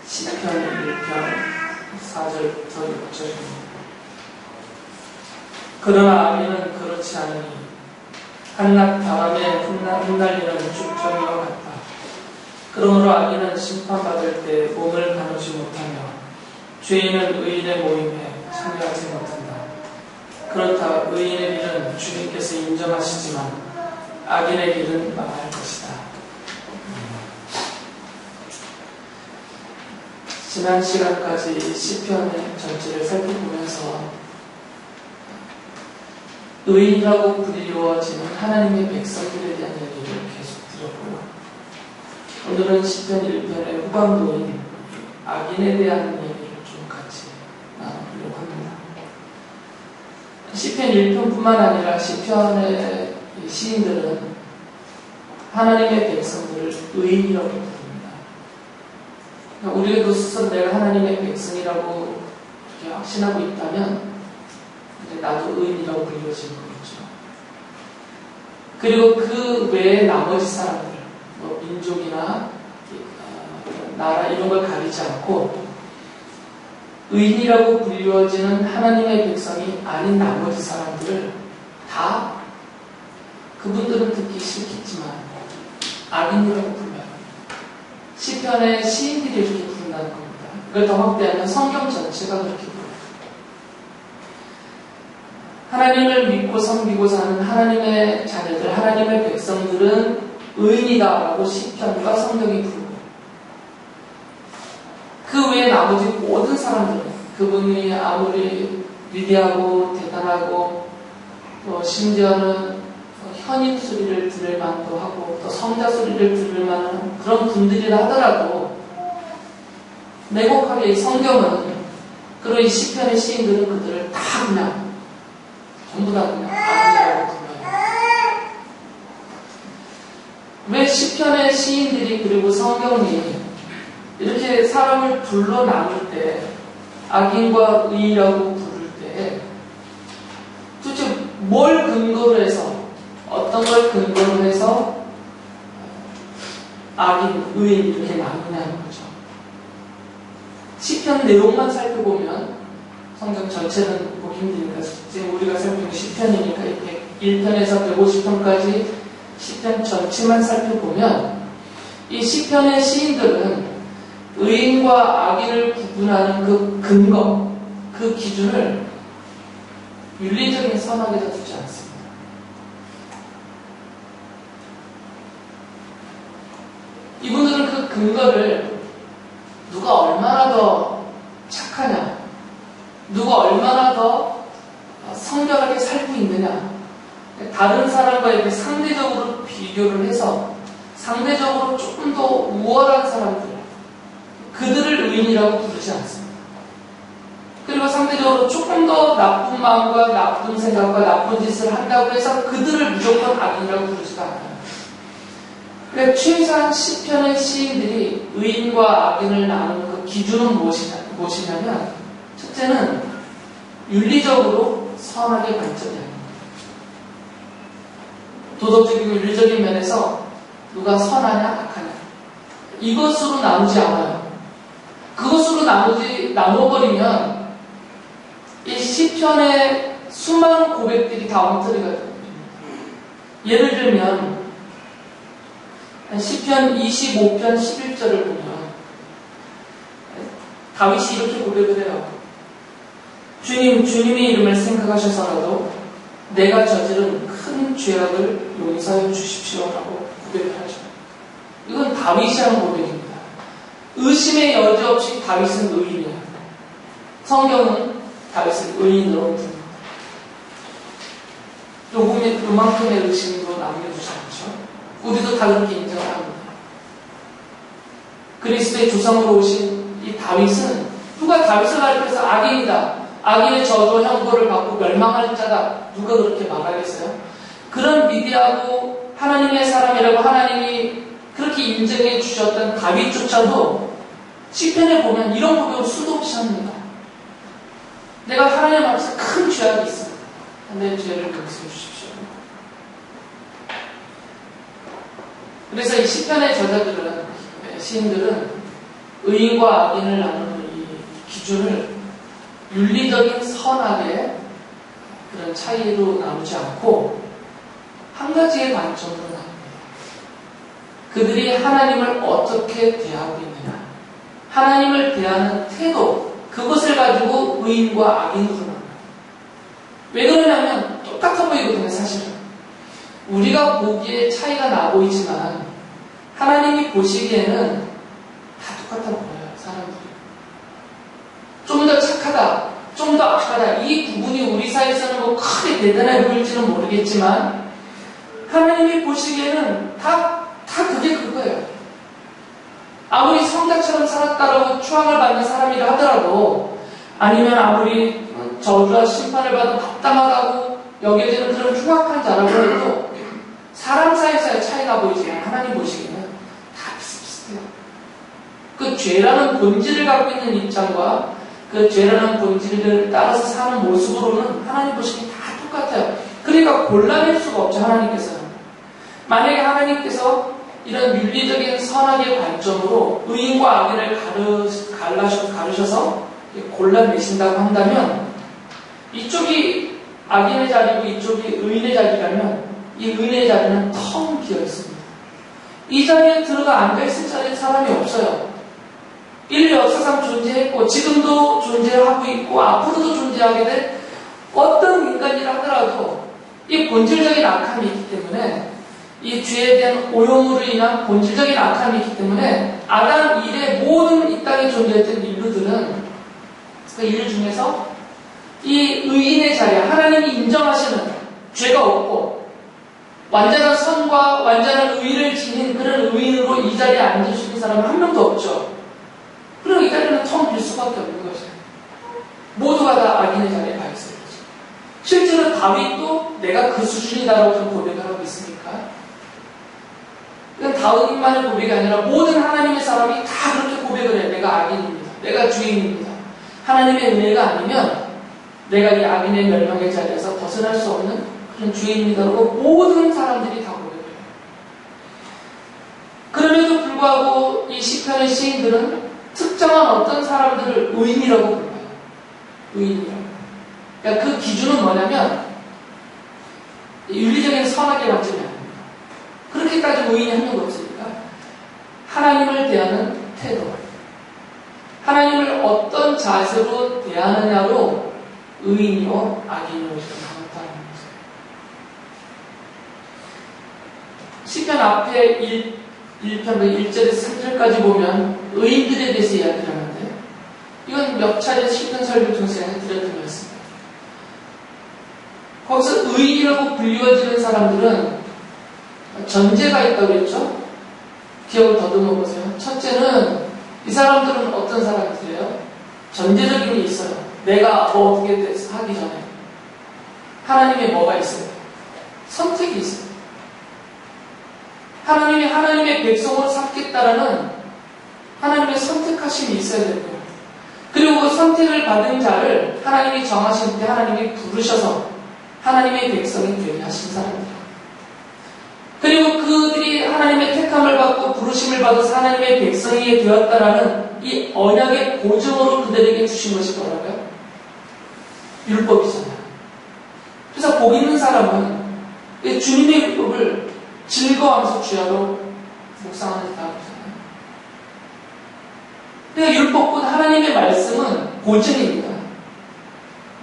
시편 1편 4절부터 6절입니다. 그러나 악인은 그렇지 않으니 한낮 바람에 흩날리는 쭉정이와 같다. 그러므로 악인은 심판받을 때 몸을 가누지 못하며 죄인은 의인의 모임에 참여하지 못한다. 그렇다. 의인의 길은 주님께서 인정하시지만 악인의 길은 망할 것이다. 지난 시간까지 시편의 전체를 살펴보면서 의인이라고 불리워지는 하나님의 백성들에 대한 얘기를 계속 드렸고요. 오늘은 시편 1편의 후반부인 악인에 대한 얘기를 좀 같이 나누려고 합니다. 시편 1편뿐만 아니라 시편의 시인들은 하나님의 백성들을 의인이라고 부릅니다. 우리가 스스로 내가 하나님의 백성이라고 이렇게 확신하고 있다면 이제 나도 의인이라고 불려지는 거겠죠. 그리고 그 외에 나머지 사람들, 뭐 민족이나 나라 이런 걸 가리지 않고 의인이라고 불리워지는 하나님의 백성이 아닌 나머지 사람들을 다 그분들은 듣기 싫겠지만 악인이라고 불러요. 시편의 시인들이 이렇게 부른다는 겁니다. 이걸 더 확대하면 성경 전체가 그렇게 불러요. 하나님을 믿고 섬기고 사는 하나님의 자녀들, 하나님의 백성들은 의인이다라고 시편과 성경이 부르고 그 외에 나머지 모든 사람들은 그분이 아무리 위대하고 대단하고 또 심지어는 현임 소리를 들을 만도 하고 또 성자 소리를 들을 만한 그런 분들이라 하더라도 매곡하게 이 성경은 그리고 이 시편의 시인들은 그들을 다 그냥 전부 다 그냥 악인이라고 불러요. 왜 시편의 시인들이 그리고 성경이 이렇게 사람을 불러 나눌 때 악인과 의라고 부를 때 도대체 뭘 근거로 해서 어떤 걸 근거로 해서 악인, 의인 이렇게 나누냐는 거죠. 시편 내용만 살펴보면 성경 전체는 보기 힘드니까 지금 우리가 살펴보는 시편이니까 이렇게 1편에서 150편까지 시편 전체만 살펴보면 이 시편의 시인들은 의인과 악인을 구분하는 그 근거, 그 기준을 윤리적인 선악에다 두지 않습니다. 이분들은 그 근거를 누가 얼마나 더 착하냐, 누가 얼마나 더 성결하게 살고 있느냐, 다른 사람과 이렇게 상대적으로 비교를 해서 상대적으로 조금 더 우월한 사람들, 그들을 의인이라고 부르지 않습니다. 그리고 상대적으로 조금 더 나쁜 마음과 나쁜 생각과 나쁜 짓을 한다고 해서 그들을 무조건 악인이라고 부르지도 않아요. 그러니까 최소한 시편의 시인들이 의인과 악인을 나누는 그 기준은 무엇이냐면 첫째는 윤리적으로 선악의 관점이 아닙니다. 도덕적이고 윤리적인 면에서 누가 선하냐 악하냐 이것으로 나누지 않아요. 그것으로 나눠버리면 이 시편의 수많은 고백들이 다 엉터리가 됩니다. 예를 들면 시편 25편 11절을 보면 다윗이 이렇게 고백을 해요. 주님의 이름을 생각하셔서라도 내가 저지른 큰 죄악을 용서해 주십시오라고 고백을 하죠. 이건 다윗이 하는 고백입니다. 의심의 여지 없이 다윗은 의인이에요. 성경은 다윗을 의인으로 부릅니다. 요만큼의 의심도 남겨두지 않죠. 우리도 다 그렇게 인정을 합니다. 그리스도의 조상으로 오신 이 다윗은 누가 다윗을 가리켜서 악인이다, 악인의 저주 형벌을 받고 멸망할 자다, 누가 그렇게 말하겠어요? 그런 위대하고 하나님의 사람이라고 하나님이 그렇게 인정해 주셨던 다윗조차도 시편에 보면 이런 고백을 수도 없이 합니다. 내가 하나님 앞에서 큰 죄악이 있습니다. 내 죄를 용서해 주십시오. 그래서 이 시편의 저자들은, 시인들은 의인과 악인을 나누는 이 기준을 윤리적인 선악의 그런 차이로 나누지 않고 한 가지의 관점으로 나눕니다. 그들이 하나님을 어떻게 대하고 있느냐, 하나님을 대하는 태도, 그것을 가지고 의인과 악인으로 나눕니다. 왜 그러냐면 똑같아 보이거든요. 사실은 우리가 보기에 차이가 나 보이지만 하나님이 보시기에는 다 똑같아 보여요. 사람들이 좀 더 착하다, 좀 더 악하다, 이 구분이 우리 사이에서는 뭐 크게 대단해 보일지는 모르겠지만 하나님이 보시기에는 다 그게 그거예요. 아무리 성자처럼 살았다라고 추앙을 받는 사람이라 하더라도, 아니면 아무리 저주와 심판을 받아 합당하다고 여겨지는 그런 흉악한 자라고 해도 사람 사이에서의 차이가 보이지만 하나님 보시기에는 다 비슷비슷해요. 그 죄라는 본질을 갖고 있는 입장과 그 죄라는 본질을 따라서 사는 모습으로는 하나님 보시기에 다 똑같아요. 그러니까 골라낼 수가 없죠. 하나님께서는. 만약에 하나님께서 이런 윤리적인 선악의 관점으로 의인과 악인을 가르셔서 골라내신다고 한다면, 이쪽이 악인의 자리고 이쪽이 의인의 자리라면 이 의인의 자리는 텅 비어 있습니다. 이 자리에 들어가 앉아있을 자리에 사람이 없어요. 인류 역사상 존재했고 지금도 존재하고 있고 앞으로도 존재하게 될 어떤 인간이라 하더라도 이 본질적인 악함이 있기 때문에, 이 죄에 대한 오염으로 인한 본질적인 악함이 있기 때문에 아담 이래 모든 이 땅에 존재했던 인류들은 그 인류 중에서 이 의인의 자리에 하나님이 인정하시는 죄가 없고 완전한 선과 완전한 의를 지닌 그런 의인으로 이 자리에 앉을 수 있는 사람은 한 명도 없죠. 그리고 이 자리는 텅 빌 수밖에 없는 거죠. 모두가 다 악인의 자리에 가 있어요. 실제로 다윗도 내가 그 수준이다라고 좀 고백을 하고 있으니까, 이건 다윗만의 고백이 아니라 모든 하나님의 사람이 다 그렇게 고백을 해요. 내가 악인입니다. 내가 죄인입니다. 하나님의 은혜가 아니면 내가 이 악인의 멸망의 자리에서 벗어날 수 없는 그런 죄인입니다라고 모든 사람들이 다 고백을 해요. 그럼에도 불구하고 이 시편의 시인들은 특정한 어떤 사람들을 의인이라고 불러요. 의인이라고. 그러니까 그 기준은 뭐냐면 윤리적인 선악의 관점이 아닙니다. 그렇게까지 의인이 한 명도 없으니까 하나님을 대하는 태도, 하나님을 어떤 자세로 대하느냐로 의인이요 악인이요 나눴다는 거죠. 시편 앞에 1편 1절에서 3절까지 보면 의인들에 대해서 이야기를 하는데, 이건 몇 차례 시편 설교 중에 드렸던 말씀입니다. 거기서 의인이라고 불리워지는 사람들은 전제가 있다고 그랬죠? 기억을 더듬어 보세요. 첫째는 이 사람들은 어떤 사람들이에요? 전제적인 게 있어요. 내가 뭐 어떻게 하기 전에 하나님의 뭐가 있어요? 선택이 있어요. 하나님이 하나님의 백성으로 삼겠다라는 하나님의 선택하심이 있어야 될 거예요. 그리고 그 선택을 받은 자를 하나님이 정하실 때 하나님이 부르셔서 하나님의 백성이 되게 하신 사람입니다. 그리고 그들이 하나님의 택함을 받고 부르심을 받아서 하나님의 백성이 되었다라는 이 언약의 보증으로 그들에게 주신 것이 뭐라고요? 율법이잖아요. 그래서 복 있는 사람은 주님의 율법을 즐거워하면서 주야로 묵상하는 사람이잖아요. 그러니까 율법보다 하나님의 말씀은 보증입니다.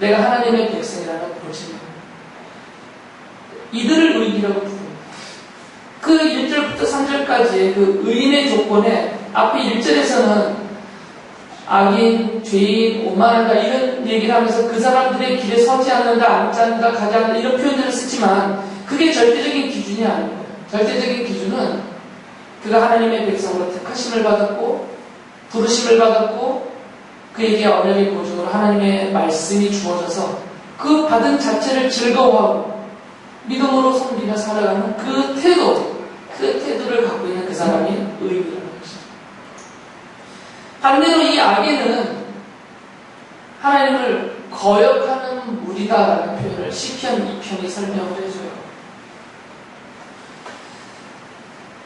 내가 하나님의 백성이라는 보증입니다. 이들을 의인이라고 부릅니다. 그 1절부터 3절까지의 그 의인의 조건에 앞에 1절에서는 악인, 죄인, 오만한다 이런 얘기를 하면서 그 사람들의 길에 서지 않는다, 앉지 않는다, 가지 않는다 이런 표현들을 쓰지만 그게 절대적인 기준이 아닌 거예요. 절대적인 기준은 그가 하나님의 백성으로 택하심을 받았고 부르심을 받았고 그에게 언약의 보증으로 하나님의 말씀이 주어져서 그 받은 자체를 즐거워하고 믿음으로 섬기며 살아가는 그 태도, 그 태도를 갖고 있는 그 사람이 의인이라는 것이죠. 반대로 이 악인은 하나님을 거역하는 무리다라는 표현을 시편 2편이 설명을 해줘요.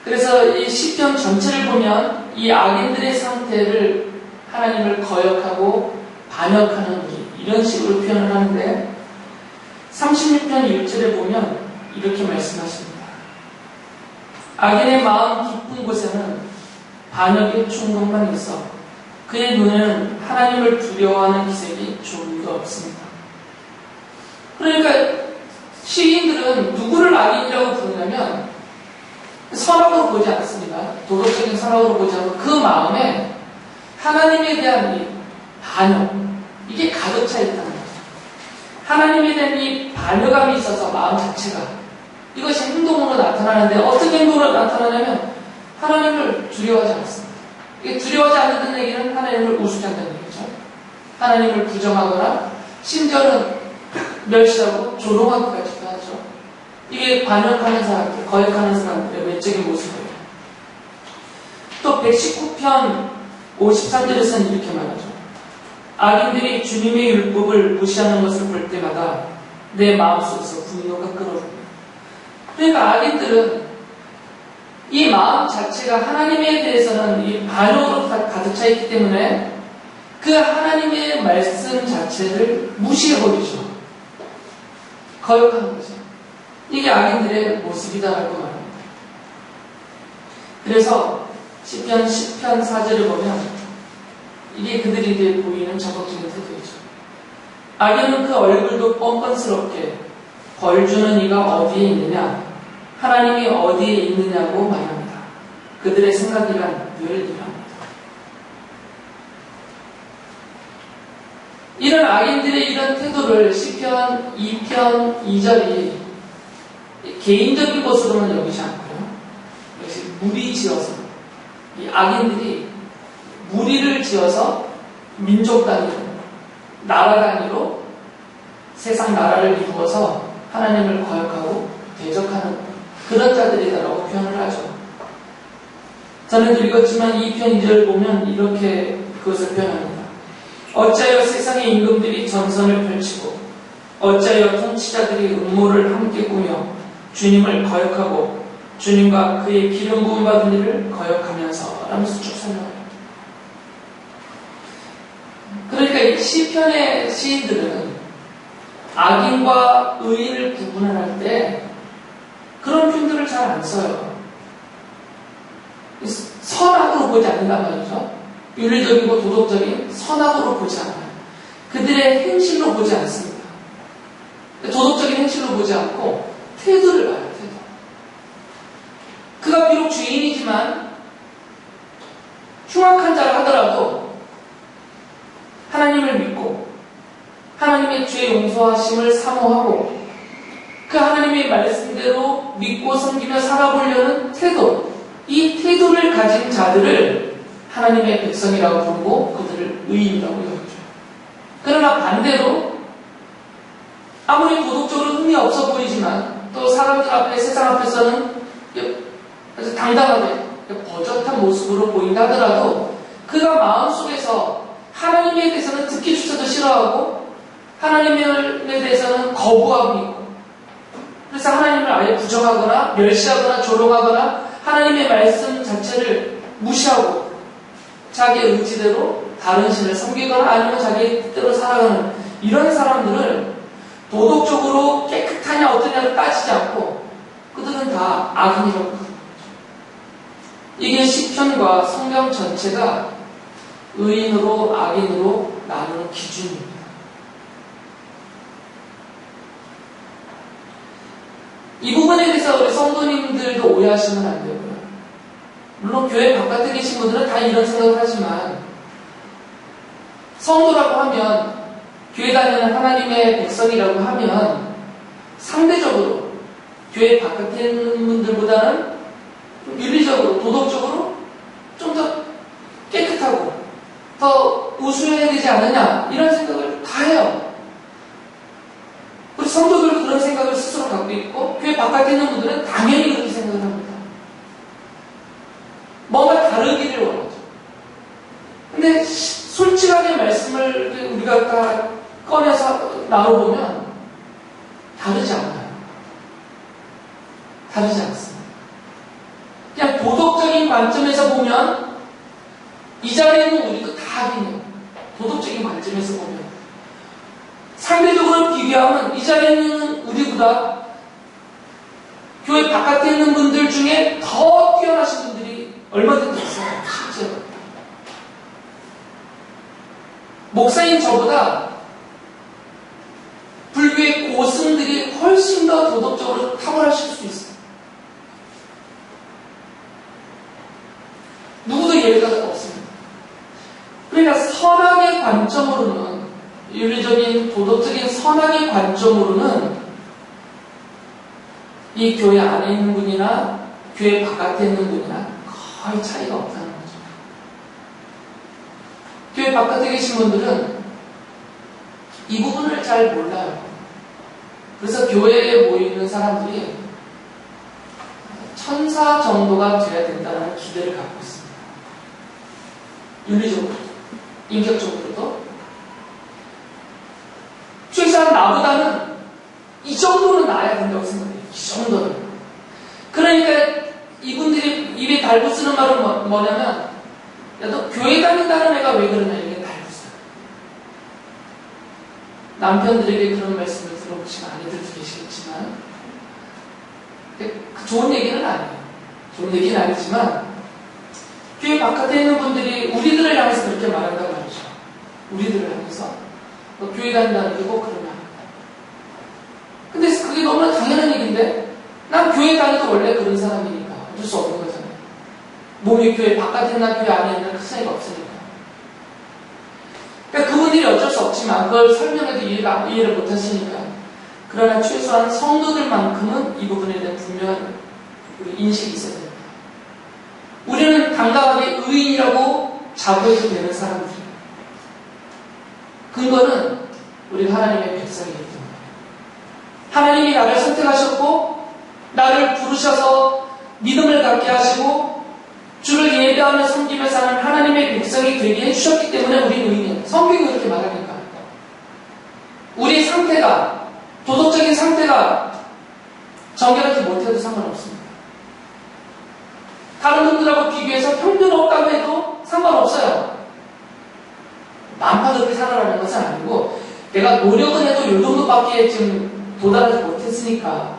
그래서 이 시편 전체를 보면 이 악인들의 상태를 하나님을 거역하고 반역하는 우리, 이런 식으로 표현을 하는데 36편 1절에 보면 이렇게 말씀하십니다. 악인의 마음 깊은 곳에는 반역의 충동만 있어 그의 눈에는 하나님을 두려워하는 기색이 조금도 없습니다. 그러니까 시인들은 누구를 악인이라고 부르냐면 선악으로 보지 않습니다. 도덕적인 선악으로 보지 않고 그 마음에 하나님에 대한 이 반역, 이게 가득 차 있다는 거죠. 하나님에 대한 이 반역감이 있어서 마음 자체가 이것이 행동으로 나타나는데 어떻게 행동으로 나타나냐면 하나님을 두려워하지 않습니다. 이게 두려워하지 않는다는 얘기는 하나님을 우습게한다는 얘기죠. 하나님을 부정하거나 심지어는 멸시하고 조롱하기까지도 하죠. 이게 반역하는 사람들, 거역하는 사람들의 외적인 모습이에요. 또 119편 53절에서는 이렇게 말하죠. 악인들이 주님의 율법을 무시하는 것을 볼 때마다 내 마음속에서 분노가 끓어옵니다. 그러니까 악인들은 이 마음 자체가 하나님에 대해서는 이 반역으로 가득 차 있기 때문에 그 하나님의 말씀 자체를 무시해버리죠. 거역하는 거죠. 이게 악인들의 모습이다라고 말합니다. 그래서 시편 10편 4절을 보면 이게 그들에게 보이는 적극적인 태도이죠. 악인은 그 얼굴도 뻔뻔스럽게 벌 주는 이가 어디에 있느냐, 하나님이 어디에 있느냐고 말합니다. 그들의 생각이란 늘 이랍니다. 이런 악인들의 이런 태도를 시편 2편 2절이 개인적인 것으로는 여기지 않고요. 역시 무리 지어서 이 악인들이 무리를 지어서 민족 단위로, 나라 단위로 세상 나라를 이루어서 하나님을 거역하고 대적하는 그런 자들이다라고 표현을 하죠. 저는 읽었지만 2편 2절을 보면 이렇게 그것을 표현합니다. 어찌하여 세상의 임금들이 전선을 펼치고 어찌하여 통치자들이 음모를 함께 꾸며 주님을 거역하고 주님과 그의 기름 부음 받은 이를 거역하면서 라면서 쭉 설명해요. 그러니까 이 시편의 시인들은 악인과 의인을 구분할 때 그런 표현들을 잘 안 써요. 선악으로 보지 않는단 말이죠. 윤리적이고 도덕적인 선악으로 보지 않아요. 그들의 행실로 보지 않습니다. 도덕적인 행실로 보지 않고 태도를 봐요. 태도. 그가 비록 주인이지만 흉악한 자라 하더라도 하나님을 믿고 하나님의 죄 용서하심을 사모하고 그 하나님의 말씀대로 믿고 섬기며 살아보려는 태도, 이 태도를 가진 자들을 하나님의 백성이라고 부르고 그들을 의인이라고 여기죠. 그러나 반대로 아무리 도덕적으로 흠이 없어 보이지만 또 사람들 앞에, 세상 앞에서는 아주 당당하게 버젓한 모습으로 보인다 하더라도 그가 마음속에서 하나님에 대해서는 듣기조차도 싫어하고 하나님에 대해서는 거부하고 있고 그래서 하나님을 아예 부정하거나 멸시하거나 조롱하거나 하나님의 말씀 자체를 무시하고 자기의 의지대로 다른 신을 섬기거나 아니면 자기의 뜻대로 살아가는 이런 사람들을 도덕적으로 깨끗하냐 어떠냐를 따지지 않고 그들은 다 악인이라고 부르는 거죠. 이게 시편과 성경 전체가 의인으로 악인으로 나누는 기준입니다. 이 부분에 대해서 우리 성도님들도 오해하시면 안 되고요. 물론 교회 바깥에 계신 분들은 다 이런 생각을 하지만 성도라고 하면 교회 다니는 하나님의 백성이라고 하면 상대적으로 교회 바깥에 있는 분들보다는 좀 윤리적으로 도덕적으로 좀 더 깨끗하고 더 우수해야 되지 않느냐 이런 생각을 다 해요. 우리 성도들도 그런 생각을 스스로 갖고 있고 교회 바깥에 있는 분들은 당연히 그렇게 생각을 합니다. 뭔가 다르기를 원하죠. 근데 솔직하게 말씀을 우리가 다 꺼내서 나눠보면 다르지 않아요. 다르지 않습니다. 그냥 도덕적인 관점에서 보면 이 자리에 있는 우리도 다 악인이에요. 도덕적인 관점에서 보면. 상대적으로 비교하면 이 자리에 있는 우리보다 교회 바깥에 있는 분들 중에 더 뛰어나신 분들이 얼마든지 있어요. 실제로. 목사인 저보다 불교의 고승들이 훨씬 더 도덕적으로 탁월하실 수 있어요. 누구도 예외가 없습니다. 그러니까 선악의 관점으로는, 윤리적인 도덕적인 선악의 관점으로는 이 교회 안에 있는 분이나 교회 바깥에 있는 분이나 거의 차이가 없다는 거죠. 교회 바깥에 계신 분들은 이 부분을 잘 몰라요. 그래서 교회에 모이는 사람들이 천사 정도가 돼야 된다는 기대를 갖고 있습니다. 윤리적으로, 인격적으로도. 최소한 나보다는 이 정도는 나아야 된다고 생각해요. 이 정도는. 그러니까 이분들이 입에 달고 쓰는 말은 뭐냐면, 야, 너 교회 다닌다는 애가 왜 그러냐, 이게 달고 써요. 남편들에게 그런 말씀을 들어보시면 아내들도 계시겠지만, 좋은 얘기는 아니에요. 좋은 얘기는 아니지만, 교회 바깥에 있는 분들이 우리들을 향해서 그렇게 말한다고 말이죠. 우리들을 향해서. 너 교회 다닌다는 게 꼭 그러냐. 근데 그게 너무나 당연한 얘기인데, 난 교회 다녀도 원래 그런 사람이니까 어쩔 수 없는 거잖아요. 몸이 교회 바깥에 있나 교회 안에 있나 큰 차이가 없으니까. 그러니까 그분들이 어쩔 수 없지만 그걸 설명해도 이해를 못 하시니까. 그러나 최소한 성도들만큼은 이 부분에 대한 분명한 인식이 있어야 됩니다. 우리는 당당하게 의인이라고 자부해도 되는 사람들이에요. 근거는 우리 하나님의 백성이기 때문에. 하나님이 나를 선택하셨고 나를 부르셔서 믿음을 갖게 하시고 주를 예배하며 섬기며 사는 하나님의 백성이 되게 해주셨기 때문에 우리는 의인이에요. 성경이 그렇게 말하니까. 우리의 상태가, 도덕적인 상태가 정결하지 못해도 상관없습니다. 다른 분들하고 비교해서 형편없다고 해도 상관없어요. 남파 그렇게 살아라는 것은 아니고 내가 노력은 해도 이 정도밖에 지금 도달하지 못했으니까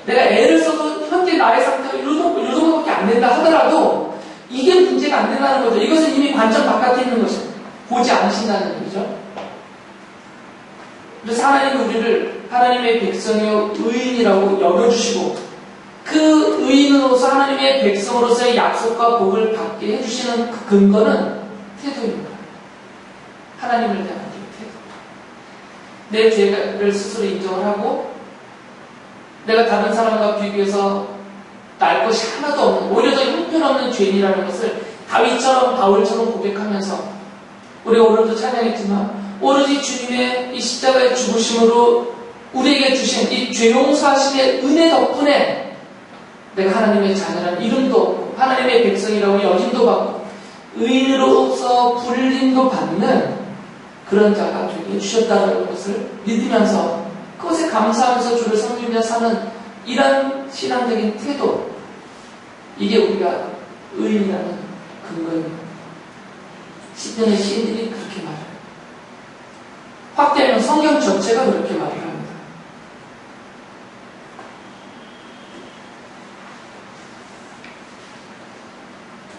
내가 애를 써도 현재 나의 상태가 이 정도밖에 안 된다 하더라도 이게 문제가 안 된다는 거죠. 이것은 이미 관점 바깥에 있는 것이죠. 보지 않으신다는 얘기죠. 그래서 하나님은 우리를 하나님의 백성의 의인이라고 여겨주시고 그 의인으로서 하나님의 백성으로서의 약속과 복을 받게 해주시는 그 근거는 태도입니다. 하나님을 대한 태도. 내 죄를 스스로 인정을 하고 내가 다른 사람과 비교해서 날 것이 하나도 없는, 오히려 더 형편없는 죄인이라는 것을 다윗처럼 바울처럼 고백하면서 우리가 오늘도 찬양했지만 오로지 주님의 이 십자가의 죽으심으로 우리에게 주신 이 죄 용서하심의 은혜 덕분에 내가 하나님의 자녀라는 이름도 얻고 하나님의 백성이라고 여김도 받고 의인으로서 불림도 받는 그런 자가 되게 해주셨다는 것을 믿으면서 그것에 감사하면서 주를 섬기며 사는 이런 신앙적인 태도, 이게 우리가 의인이라는 근거입니다. 시편의 시인들이 그렇게 말해요. 확대하면 성경 전체가 그렇게 말을 합니다.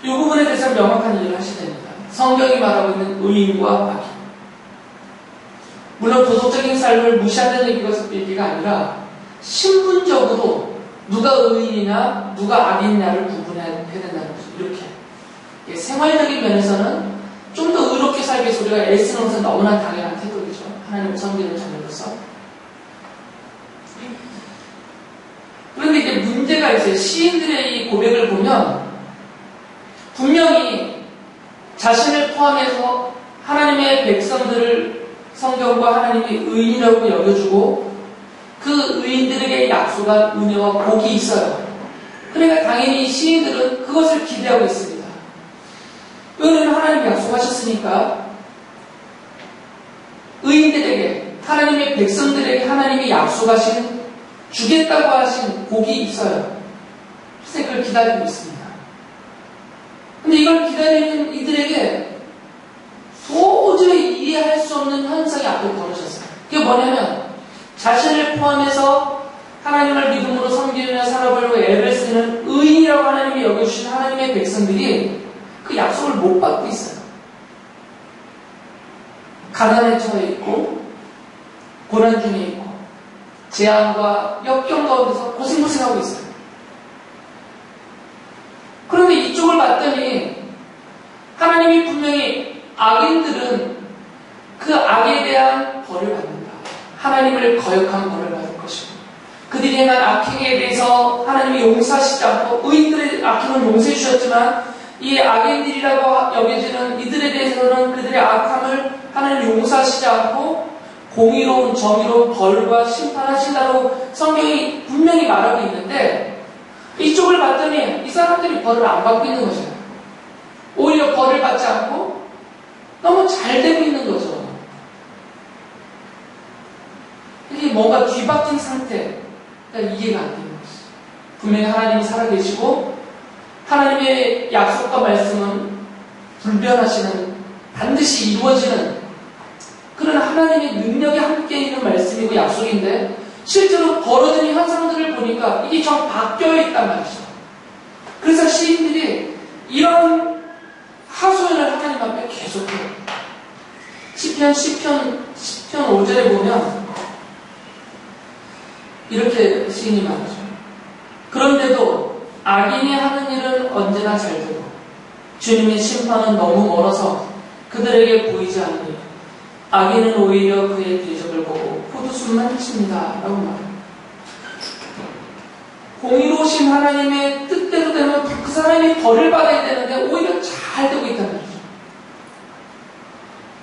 이 부분에 대해서 명확한 이해를 하셔야 됩니다. 성경이 말하고 있는 의인과 악인. 물론 도덕적인 삶을 무시한다는 얘기가 아니라 신분적으로 누가 의인이냐 누가 악인냐를 구분해야 된다는 거죠. 이렇게 생활적인 면에서는 좀 더 의롭게 살기 위해서 우리가 애쓰는 것은 너무나 당연한 태도이죠. 하나님을 섬기는 자녀로서. 그런데 이제 문제가 있어요. 시인들의 이 고백을 보면 분명히 자신을 포함해서 하나님의 백성들을 성경과 하나님이 의인이라고 여겨주고 그 의인들에게 약속한 은혜와 복이 있어요. 그러니까 당연히 시인들은 그것을 기대하고 있습니다. 왜냐하면 하나님이 약속하셨으니까 의인들에게, 하나님의 백성들에게 하나님이 약속하신, 주겠다고 하신 복이 있어요. 그래서 그걸 기다리고 있습니다. 근데 이걸 기다리는 이들에게 도저히 이해할 수 없는 현상이 앞에 벌어졌어요. 그게 뭐냐면 자신을 포함해서 하나님을 믿음으로 섬기며 살아보려고 애를 쓰는 의인이라고 하나님이 여겨주신 하나님의 백성들이 그 약속을 못 받고 있어요. 가난에 처해 있고 고난 중에 있고 재앙과 역경 가운데서 고생하고 있어요. 그런데 이쪽을 봤더니 하나님이 분명히 악인들은 그 악에 대한 벌을 받는다. 하나님을 거역한 벌을 받을 것이고 그들이 행한 악행에 대해서 하나님이 용서하시지 않고 의인들의 악행은 용서해 주셨지만 이 악인들이라고 여겨지는 이들에 대해서는 그들의 악함을 하나님 용서하시지 않고 공의로운 정의로운 벌과 심판하신다고 성경이 분명히 말하고 있는데 이쪽을 봤더니 이 사람들이 벌을 안 받고 있는 거죠. 오히려 벌을 받지 않고 너무 잘 되고 있는 거죠. 이게 뭔가 뒤바뀐 상태. 그러니까 이해가 안 되는 거죠. 분명히 하나님이 살아계시고 하나님의 약속과 말씀은 불변하시는 반드시 이루어지는 그런 하나님의 능력이 함께 있는 말씀이고 약속인데 실제로 벌어진 현상들을 보니까 이게 좀 바뀌어 있단 말이죠. 그래서 시인들이 이런 하소연을 하나님 앞에 계속해요. 시편 5절에 보면 이렇게 시인이 말하죠. 그런데도 악인이 하는 일은 언제나 잘 되고 주님의 심판은 너무 멀어서 그들에게 보이지 않으니 악인은 오히려 그의 대적을 보고 포도숨만 칩니다. 라고 말합니다. 공의로우신 하나님의 뜻대로 되면 그 사람이 벌을 받아야 되는데 오히려 잘 되고 있다는 거죠.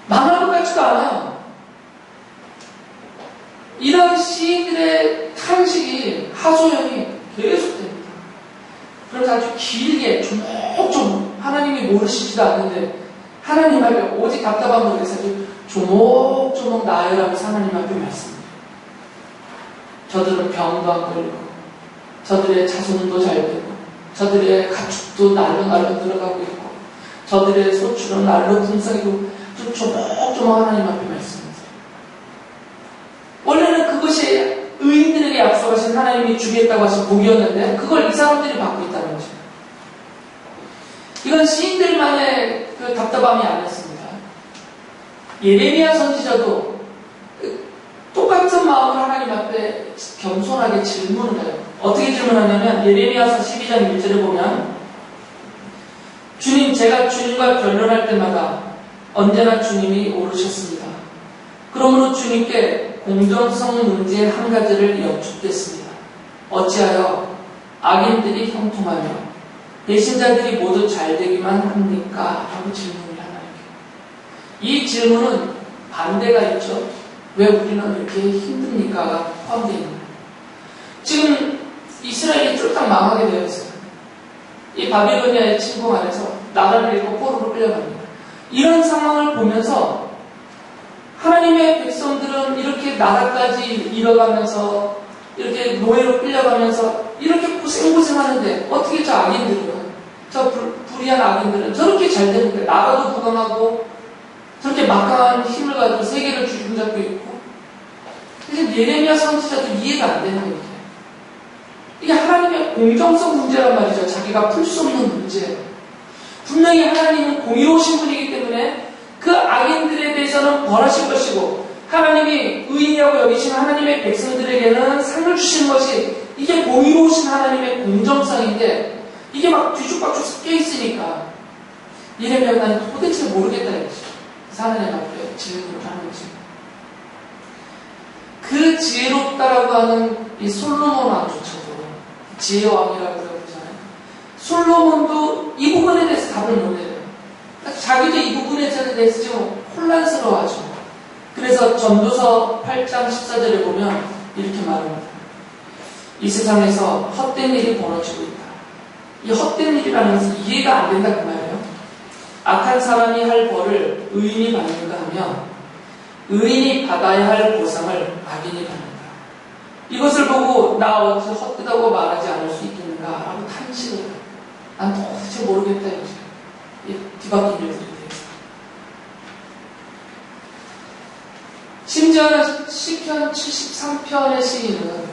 망할 것 같지도 않아요. 이런 시인들의 탄식이 하소연이 계속됩니다. 그래서 아주 길게 조목조목 하나님이 모르시지도 않는데 하나님 앞에 오직 답답한 분에서 조목조목 나열하면서 하나님 앞에 말씀해요. 저들은 병도 안 걸리고 저들의 자손도 잘 되고 저들의 가축도 날로 들어가고 있고 저들의 소출은 날로 풍성이고 좀 조목조목 하나님 앞에 말씀하세요. 원래는 그것이 의인들에게 약속하신 하나님이 주겠다고 하신 복이었는데 그걸 이 사람들이 받고 있다는 거죠. 이건 시인들만의 그 답답함이 아니었습니다. 예레미야 선지자도 똑같은 마음으로 하나님 앞에 겸손하게 질문을 해요. 어떻게 질문하냐면 예레미야서 12장 1절에 보면 주님, 제가 주님과 변론할 때마다 언제나 주님이 오르셨습니다. 그러므로 주님께 공정성 문제 한 가지를 여쭙겠습니다. 어찌하여 악인들이 형통하며 배신자들이 모두 잘 되기만 합니까? 라고 질문을 하나요. 이 질문은 반대가 있죠. 왜 우리는 이렇게 힘듭니까?가 포함되어 있는 거예요. 지금 이스라엘이 쫄딱 망하게 되어 있어요. 이 바빌로니아의 침공 안에서 나라를 잃고 포로로 끌려갑니다. 이런 상황을 보면서 하나님의 백성들은 이렇게 나라까지 잃어가면서 이렇게 노예로 끌려가면서 이렇게 고생하는데 어떻게 저 악인들은 저 불의한 악인들은 저렇게 잘 되는데 나라도 부강하고 저렇게 막강한 힘을 가지고 세계를 주름잡고 있고 그래서 예레미야 선지자도 이해가 안 되는 거예요. 이게 하나님의 공정성 문제란 말이죠. 자기가 풀 수 없는 문제. 분명히 하나님은 공의로우신 분이기 때문에 그 악인들에 대해서는 벌하실 것이고 하나님이 의인이라고 여기신 하나님의 백성들에게는 상을 주신 것이 이게 공의로우신 하나님의 공정성인데 이게 막 뒤죽박죽 섞여 있으니까 예레미야가 나는 도대체 모르겠다 이거죠. 그래서 하나님 앞에 질문을 하는 거죠. 그 지혜롭다라고 하는 이 솔로몬 왕조차도 지혜 왕이라고 그러잖아요. 솔로몬도 이 부분에 대해서 답을 못 내요. 자기도 이 부분에 대해서 지금 혼란스러워하죠. 그래서 전도서 8장 14절에 보면 이렇게 말합니다. 이 세상에서 헛된 일이 벌어지고 있다. 이 헛된 일이라는 것은 이해가 안 된다 그 말이에요. 악한 사람이 할 벌을 의인이 받는가 하면 의인이 받아야 할 보상을 악인이 받는다. 이것을 보고 나 어찌 헛되다고 말하지 않을 수 있겠는가 라고 탄식을 해요. 난 도대체 모르겠다 이거죠. 뒤바뀐 일들에 대해서. 심지어 시편 73편의 시인은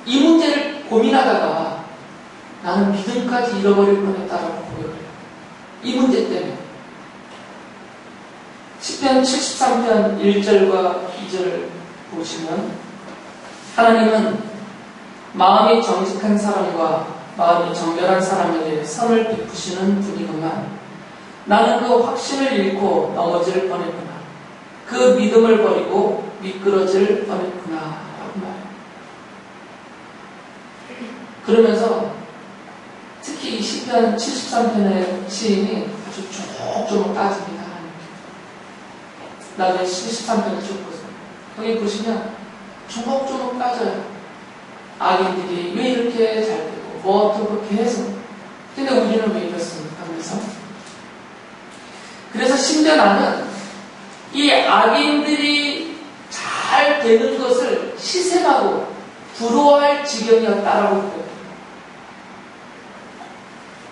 이 문제를 고민하다가 나는 믿음까지 잃어버릴 뻔했다라고 고백을 해요. 이 문제 때문에. 시편 73편 1절과 2절을 보시면 하나님은 마음이 정직한 사람과 마음이 정결한 사람에게 선을 베푸시는 분이구만. 나는 그 확신을 잃고 넘어질 뻔했구나. 그 믿음을 버리고 미끄러질 뻔했구나 라고 말해요. 그러면서 특히 이 시편 73편의 시인이 아주 조목조목 따집니다. 나중에 73편을 쭉 보세요. 거기 보시면 조목조목 따져요. 악인들이 왜 이렇게 잘 되고 뭐 어떻게 해서. 근데 우리는 왜 이렇습니까? 그래서 심지어 나는 이 악인들이 잘 되는 것을 시샘하고 부러워할 지경이었다라고 그래요.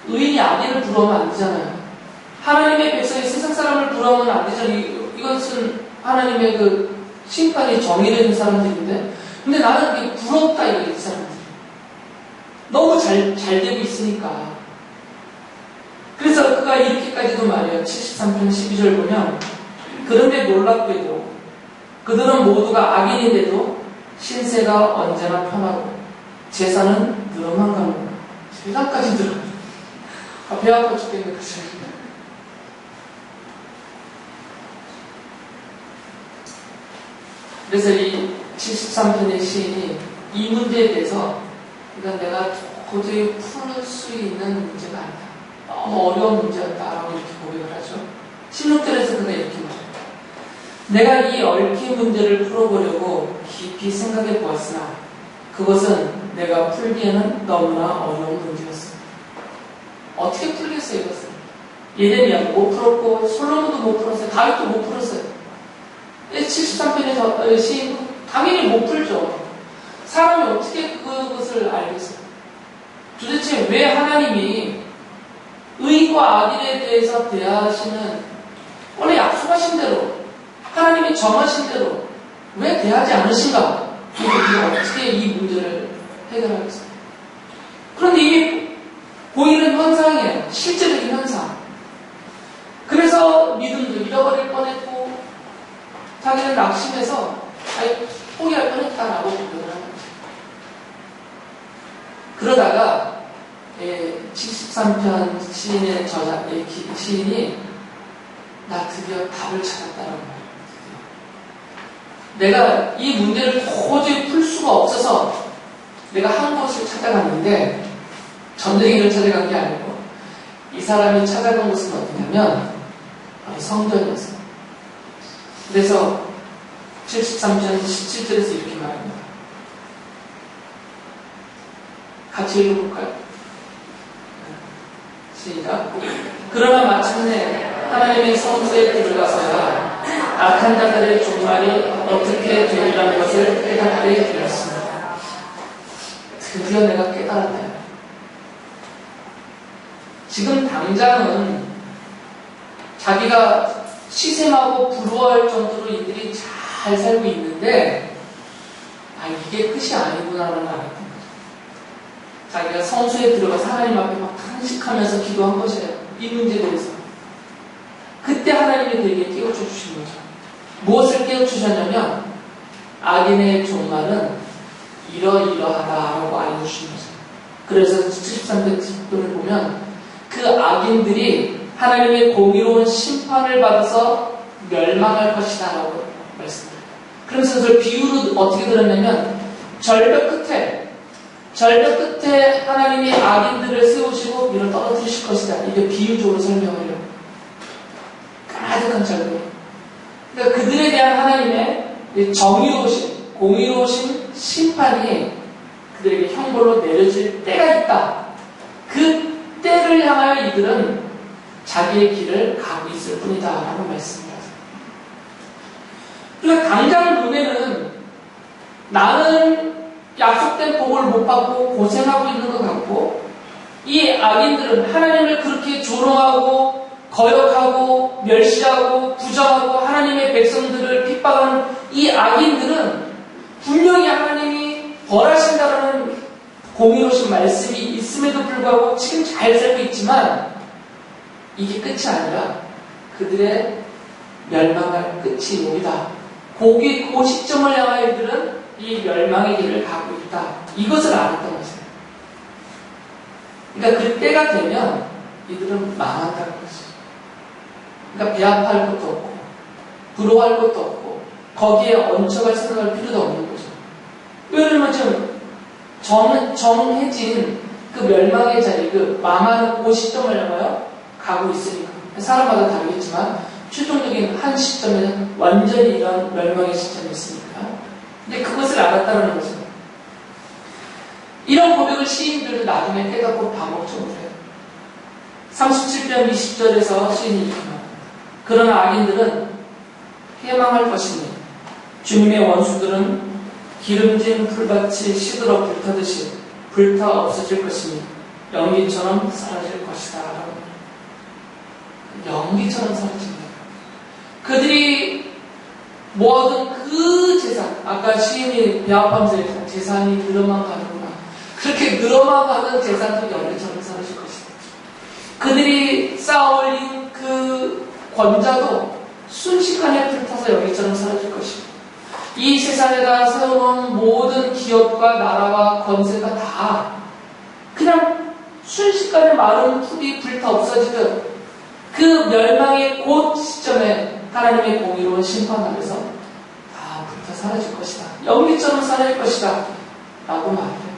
의인이 악인을 부러워하면 안 되잖아요. 하나님의 백성이 세상 사람을 부러워하면 안 되잖아요. 이것은 하나님의 그 심판이 정의되는 사람들인데, 근데 나는 그게 부럽다 이거예요, 이 사람들이. 너무 잘 되고 있으니까. 그래서 그가 이렇게까지도 말해요. 73편 12절 보면, 그런데 놀랍게도 그들은 모두가 악인인데도 신세가 언제나 편하고 재산은 늘어만 가는구나. 세상까지 늘어. 배 아파 죽겠네, 그치? 그래서 이 73편의 시인이 이 문제에 대해서 이건 내가 도저히 풀 수 있는 문제가 아니다. 너무 어려운 문제였다라고 이렇게 고백을 하죠. 16절에서 그가 이렇게 말해요. 내가 이 얽힌 문제를 풀어보려고 깊이 생각해 보았으나 그것은 내가 풀기에는 너무나 어려운 문제였습니다. 어떻게 풀겠어요, 이것은? 예레미야도 못 풀었고 솔로몬도 못 풀었어요. 다윗도 못 풀었어요. 73편의 시인 당연히 못 풀죠. 사람이 어떻게 그것을 알겠어요? 도대체 왜 하나님이 의인과 악인에 대해서 대하시는 원래 약속하신 대로 하나님이 정하신 대로 왜 대하지 않으신가? 우리가 어떻게 이 문제를 해결하겠어요? 그런데 이게 보이는 현상이에요. 실제적인 현상. 그래서 믿음도 잃어버릴 뻔했고 자기는 낙심해서 포기할 뻔했다라고 고백을 합니다. 그러다가 73편 시인의 저자, 시인이 나 드디어 답을 찾았다라고 말해요. 내가 이 문제를 도저히 풀 수가 없어서 내가 한 곳을 찾아갔는데 전쟁이를 찾아간 게 아니고 이 사람이 찾아간 곳은 어디냐면 바로 성전이었어요. 그래서 73편 17절에서 이렇게 말합니다. 같이 읽어볼까요? 시작. 그러나 마침내 하나님의 성소에 들어가서야 악한 자들의 종말이 어떻게 되리라는 것을 깨닫게 되었습니다. 드디어 내가 깨달았다. 지금 당장은 자기가 시샘하고 부러워할 정도로 이들이 잘 살고 있는데 이게 끝이 아니구나라는 걸 알았던 거죠. 자기가 성소에 들어가서 하나님 앞에 막 탄식하면서 기도한 것이에요. 이 문제에 대해서. 그때 하나님이 그에게 깨우쳐 주신 거죠. 무엇을 깨우쳐 주셨냐면 악인의 종말은 이러이러하다라고 알려주신 거죠. 그래서 73편을 보면 그 악인들이 하나님의 공의로운 심판을 받아서 멸망할 것이다 라고 말씀드려요. 그러면서 그걸 비유로 어떻게 들었냐면 절벽 끝에 하나님이 악인들을 세우시고 밀어 떨어뜨리실 것이다. 이게 비유적으로 설명하려고. 가득한 절벽. 그러니까 그들에 대한 하나님의 정의로우신, 공의로우신 심판이 그들에게 형벌로 내려질 때가 있다. 그 때를 향하여 이들은 자기의 길을 가고 있을 뿐이다 라고 말씀을 하세요. 그러니까 당장 눈에는 나는 약속된 복을 못 받고 고생하고 있는 것 같고 이 악인들은 하나님을 그렇게 조롱하고 거역하고 멸시하고 부정하고 하나님의 백성들을 핍박하는 이 악인들은 분명히 하나님이 벌하신다라는 공의로우신 말씀이 있음에도 불구하고 지금 잘 살고 있지만 이게 끝이 아니라 그들의 멸망할 끝이 오리다. 그 시점을 향하여 이들은 이 멸망의 길을 가고 있다. 이것을 알았던 것이에요. 그러니까 그 때가 되면 이들은 망한다는 것이죠. 그러니까 배합할 것도 없고 부러워할 것도 없고 거기에 얹혀갈 생각할 필요도 없는 거죠. 왜냐면 지금 정해진 그 멸망의 자리, 그 망하는 그 시점을 향하여 가고 있으니까. 사람마다 다르겠지만 최종적인 한 시점에는 완전히 이런 멸망의 시점이 있으니까. 근데 그것을 알았다는 거죠. 이런 고백을 시인들도 나중에 깨닫고 반복적으로 해요. 37편 20절에서 시인이 이렇게 말합니다. 그러나 악인들은 해망할 것이니 주님의 원수들은 기름진 풀밭이 시들어 불타듯이 불타 없어질 것이니 연기처럼 사라질 것이다. 연기처럼 사라집니다. 그들이 모아둔 그 재산, 아까 시인이 배합하면서 얘기한 재산이 늘어만 가는구나. 그렇게 늘어만 가는 재산도 연기처럼 사라질 것이다. 그들이 쌓아올린 그 권자도 순식간에 불타서 연기처럼 사라질 것이다. 이 세상에다 세워놓은 모든 기업과 나라와 권세가 다 그냥 순식간에 마른 풀이 불타 없어지듯 그 멸망의 곧 시점에 하나님의 공의로운 심판 앞에서 다 불타 사라질 것이다. 연기처럼 사라질 것이다. 라고 말해요.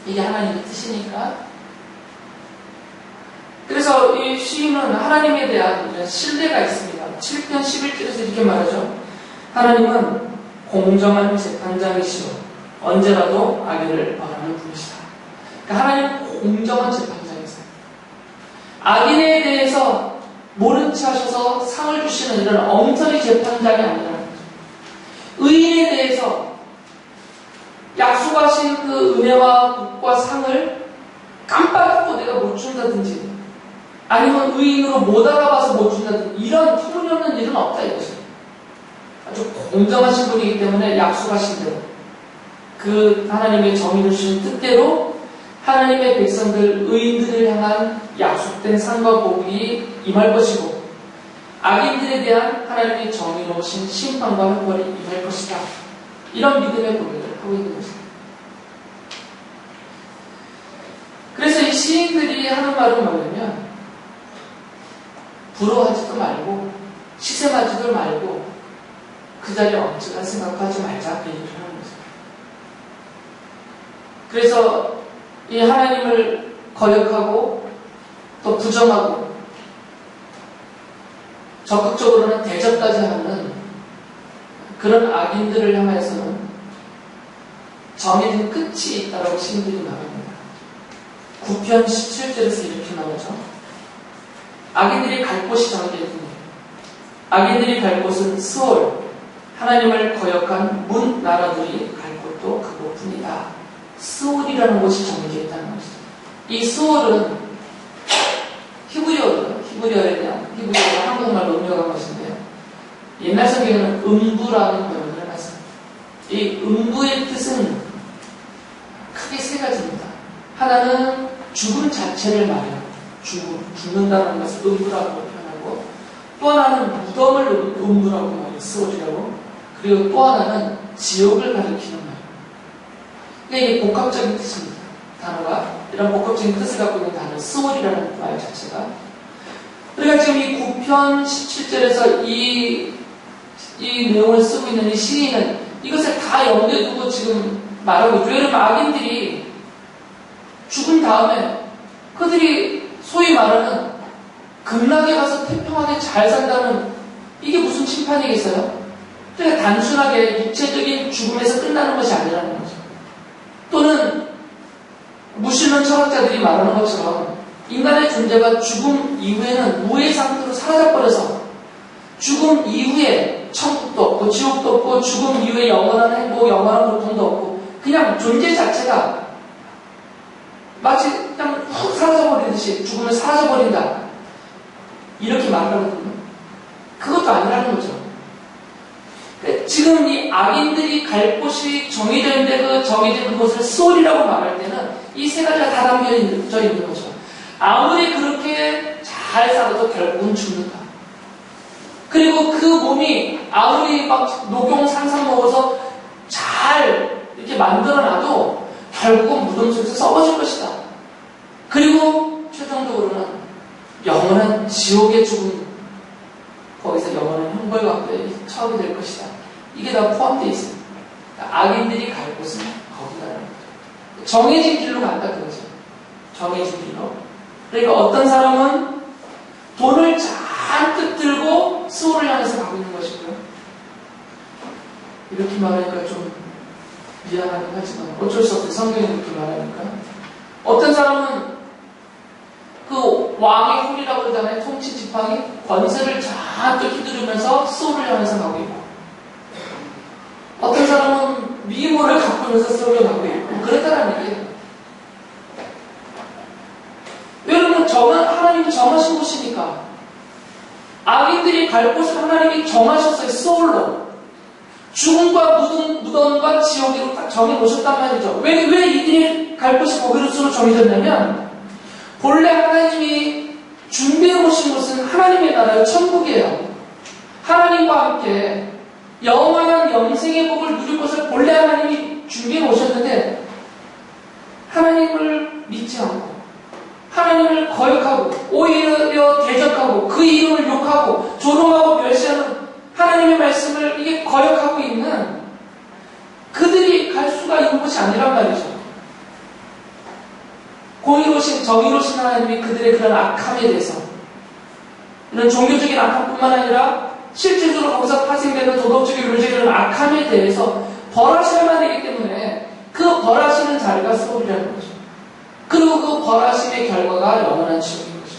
이게 하나님의 뜻이니까. 그래서 이 시인은 하나님에 대한 신뢰가 있습니다. 7편 11절에서 이렇게 말하죠. 하나님은 공정한 재판장이시오. 언제라도 악인을 벌하는 분이시다. 그러니까 하나님은 공정한 재판장이세요. 악인에 대해서 모른 체 하셔서 상을 주시는 이런 엉터리 재판장이 아니라는 거죠. 의인에 대해서 약속하신 그 은혜와 복과 상을 깜빡하고 내가 못 준다든지 아니면 의인으로 못 알아봐서 못 준다든지 이런 터무니없는 일은 없다 이거죠. 아주 공정하신 분이기 때문에 약속하신 대로 그 하나님의 정의를 주신 뜻대로 하나님의 백성들 의인들을 향한 약속된 상과 복이 임할 것이고 악인들에 대한 하나님의 정의로우신 심판과 형벌이 임할 것이다. 이런 믿음의 고백을 하고 있는 것입니다. 그래서 이 시인들이 하는 말은 뭐냐면 부러워하지도 말고 시샘하지도 말고 그 자리에 엉뚱한 생각하지 말자 그 얘기를 하는 거죠. 그래서 이 하나님을 거역하고 또 부정하고 적극적으로는 대적까지 하는 그런 악인들을 향해서는 정해진 끝이 있다고 시인들이 말합니다. 9편 17절에서 이렇게 나오죠. 악인들이 갈 곳이 정해져 있습니다. 악인들이 갈 곳은 스올, 하나님을 거역한 문 나라들이 갈 곳도 그곳뿐이다. 스올이라는 곳이 정해져 있다는 것이죠. 이 스올은 히브리어에 대한 히브리어가 한국말로 음력한 것인데요. 옛날 성경에는 음부라는 번역을 해놨습니다. 이 음부의 뜻은 크게 세 가지입니다. 하나는 죽음 자체를 말해요. 죽는다는 것을 음부라고 표현하고, 또 하나는 무덤을 음부라고 말해요. 스올이라고. 그리고 또 하나는 지옥을 가리키는 말이에요. 그러니까 이게 복합적인 뜻입니다. 단어가 이런 복합적인 뜻을 갖고 있는 단어 스올이라는 말 자체가. 그러니까 지금 이 9편 17절에서 이 내용을 쓰고 있는 이 시인은 이것을 다 염두에 두고 지금 말하고 있죠. 왜냐하면 악인들이 죽은 다음에 그들이 소위 말하는 극락에 가서 태평하게 잘 산다는 이게 무슨 심판이겠어요? 그러니까 단순하게 육체적인 죽음에서 끝나는 것이 아니라는 거죠. 또는 무신론 철학자들이 말하는 것처럼 인간의 존재가 죽음 이후에는 무의 상태로 사라져버려서 죽음 이후에 천국도 없고 지옥도 없고 죽음 이후에 영원한 행복, 영원한 고통도 없고 그냥 존재 자체가 마치 그냥 훅 사라져버리듯이 죽으면 사라져버린다. 이렇게 말하거든요. 그것도 아니라는 거죠. 지금 이 악인들이 갈 곳이 정해져 있는데 그 정해진 그곳을 소울이라고 말할 때는 이 세 가지가 다 담겨져 있는 거죠. 아무리 그렇게 잘 살아도 결국은 죽는다. 그리고 그 몸이 아무리 막 녹용 산삼 먹어서 잘 이렇게 만들어놔도 결국은 무덤 속에서 썩어질 것이다. 그리고 최종적으로는 영원한 지옥의 죽음, 거기서 영원한 형벌 가운데 처하게 될 것이다. 이게 다 포함되어 있습니다. 그러니까 악인들이 갈 곳은 거기다라는 거죠. 정해진 길로 간다 그거죠. 정해진 길로. 그러니까 어떤 사람은 돈을 잔뜩 들고 수호를 향해서 가고 있는 것이고요. 이렇게 말하니까 좀 미안하긴 하지만 어쩔 수 없이 성경이 이렇게 말하니까. 어떤 사람은 그 왕의 홀이라고 그러잖아요. 통치 지팡이 권세를 잔뜩 휘두르면서 수호를 향해서 가고 있고, 어떤 사람은 미모를 가꾸면서 수호를 가고 있고, 그랬다라는 얘기예요. 여러분, 하나님이 정하신 곳이니까 악인들이 갈 곳을 하나님이 정하셨어요. 수호로. 죽음과 무덤과 지옥으로 딱 정해놓으셨단 말이죠. 왜 이들이 갈 곳이 거기로 수로 정해졌냐면, 본래 하나님이 준비해 오신 곳은 하나님의 나라의 천국이에요. 하나님과 함께 영원한 영생의 복을 누릴 것을 본래 하나님이 준비해 오셨는데, 하나님을 믿지 않고 하나님을 거역하고 오히려 대적하고 그 이름을 욕하고 조롱하고 멸시하는 하나님의 말씀을 이게 거역하고 있는 그들이 갈 수가 있는 곳이 아니란 말이죠. 공의로우신 정의로우신 하나님이 그들의 그런 악함에 대해서, 이런 종교적인 악함뿐만 아니라 실질적으로 거기서 파생되는 도덕적인 윤리적인 악함에 대해서 벌하셔야만 되기 때문에 그 벌하시는 자리가 수업이라는 거죠. 그리고 그 벌하심의 결과가 영원한 지옥인 거죠.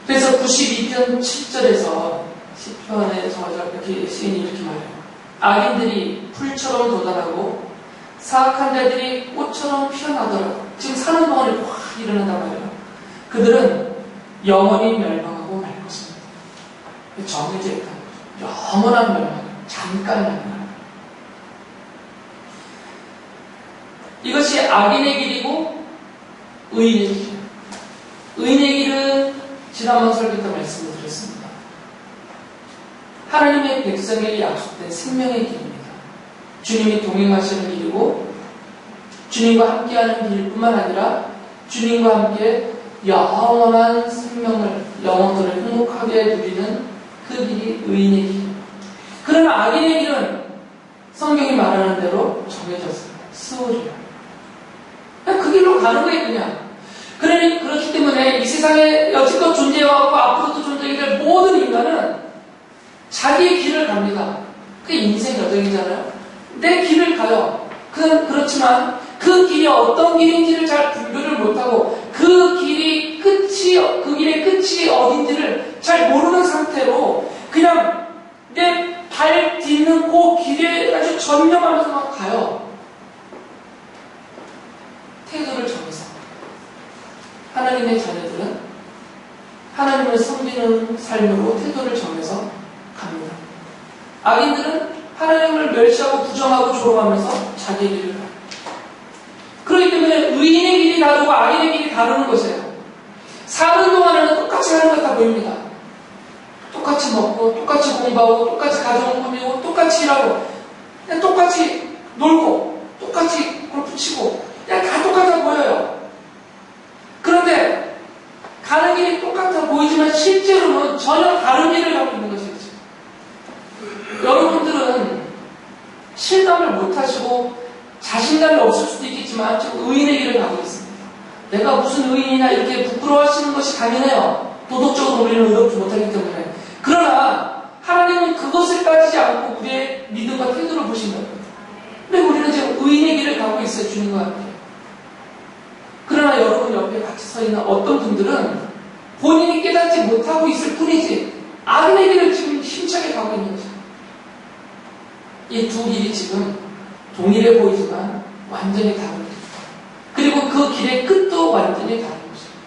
그래서 92편 7절에서 시편의 저자 이렇게 시인이 이렇게 말해요. 악인들이 풀처럼 돋아나고 사악한 자들이 꽃처럼 피어나더라도, 지금 사는 동안에 확 일어난단 말이에요. 그들은 영원히 멸망하고 말 것입니다. 정해져 있다는 거죠. 영원한 멸망, 잠깐이 아니라. 이것이 악인의 길이고 의인의 길이에요. 의인의 길은 지난번 설교 때 말씀을 드렸습니다. 하나님의 백성에게 약속된 생명의 길입니다. 주님이 동행하시는 길이고, 주님과 함께하는 길뿐만 아니라 주님과 함께 영원한 생명을, 영혼들을 행복하게 누리는 그 길이 의인의 길입니다. 그러나 악인의 길은 성경이 말하는 대로 정해졌어요. 수월이에요. 그 길로 가는 거예요, 그냥. 그렇기 때문에 이 세상에 여지껏 존재해왔고 앞으로도 존재하게 될 모든 인간은 자기의 길을 갑니다. 그게 인생 여정이잖아요. 내 길을 가요. 그렇지만 그 길이 어떤 길인지를 잘 분별을 못하고 그 길의 끝이 어딘지를 잘 모르는 상태로 그냥 내 발 딛는 그 길에 아주 전념하면서 막 가요. 태도를 정해서. 하나님의 자녀들은 하나님을 섬기는 삶으로 태도를 정해서 갑니다. 악인들은 하나님을 멸시하고 부정하고 조롱하면서 자기 길을 가요. 그렇기 때문에 의인의 길이 다르고 악인의 길이 다르는 것이에요. 사는 동안에는 똑같이 하는 것 같아 보입니다. 똑같이 먹고, 똑같이 공부하고, 똑같이 가정을 꾸미고, 똑같이 일하고, 그냥 똑같이 놀고, 똑같이 골프 치고, 그냥 다 똑같아 보여요. 그런데 가는 길이 똑같아 보이지만 실제로는 전혀 다른 길을 가고 있는 것이죠. 여러분들은 실감을 못하시고 자신감이 없을 수도 있겠지만 지금 의인의 길을 가고 있습니다. 내가 무슨 의인이냐 이렇게 부끄러워하시는 것이 당연해요. 도덕적으로 우리는 의롭지 못하기 때문에. 그러나 하나님은 그것을 따지지 않고 우리의 믿음과 태도를 보신다. 근데 우리는 지금 의인의 길을 가고 있어요. 주님과 함께. 그러나 여러분 옆에 같이 서 있는 어떤 분들은 본인이 깨닫지 못하고 있을 뿐이지 악인의 길을 지금 힘차게 가고 있는 거죠. 이 두 길이 지금 동일해 보이지만 완전히 다른 길. 그리고 그 길의 끝도 완전히 다른 것입니다.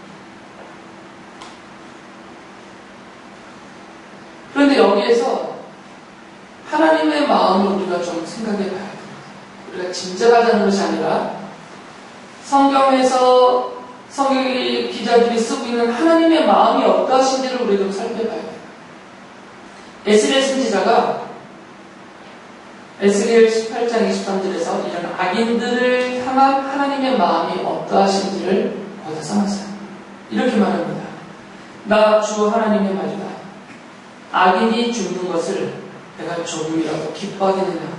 그런데 여기에서 하나님의 마음을 우리가 좀 생각해 봐야 돼요. 우리가 짐작하자는 것이 아니라 성경에서 성경 기자들이 쓰고 있는 하나님의 마음이 어떠하신지를 우리가 좀 살펴봐야 돼요. 에스겔 선지자가 에스겔 18장 23절에서 이런 악인들을 향한 하나님의 마음이 어떠하신지를 거기다 써놨어요. 이렇게 말합니다. 나 주 하나님의 말이다. 악인이 죽는 것을 내가 조금이라도 기뻐하겠느냐.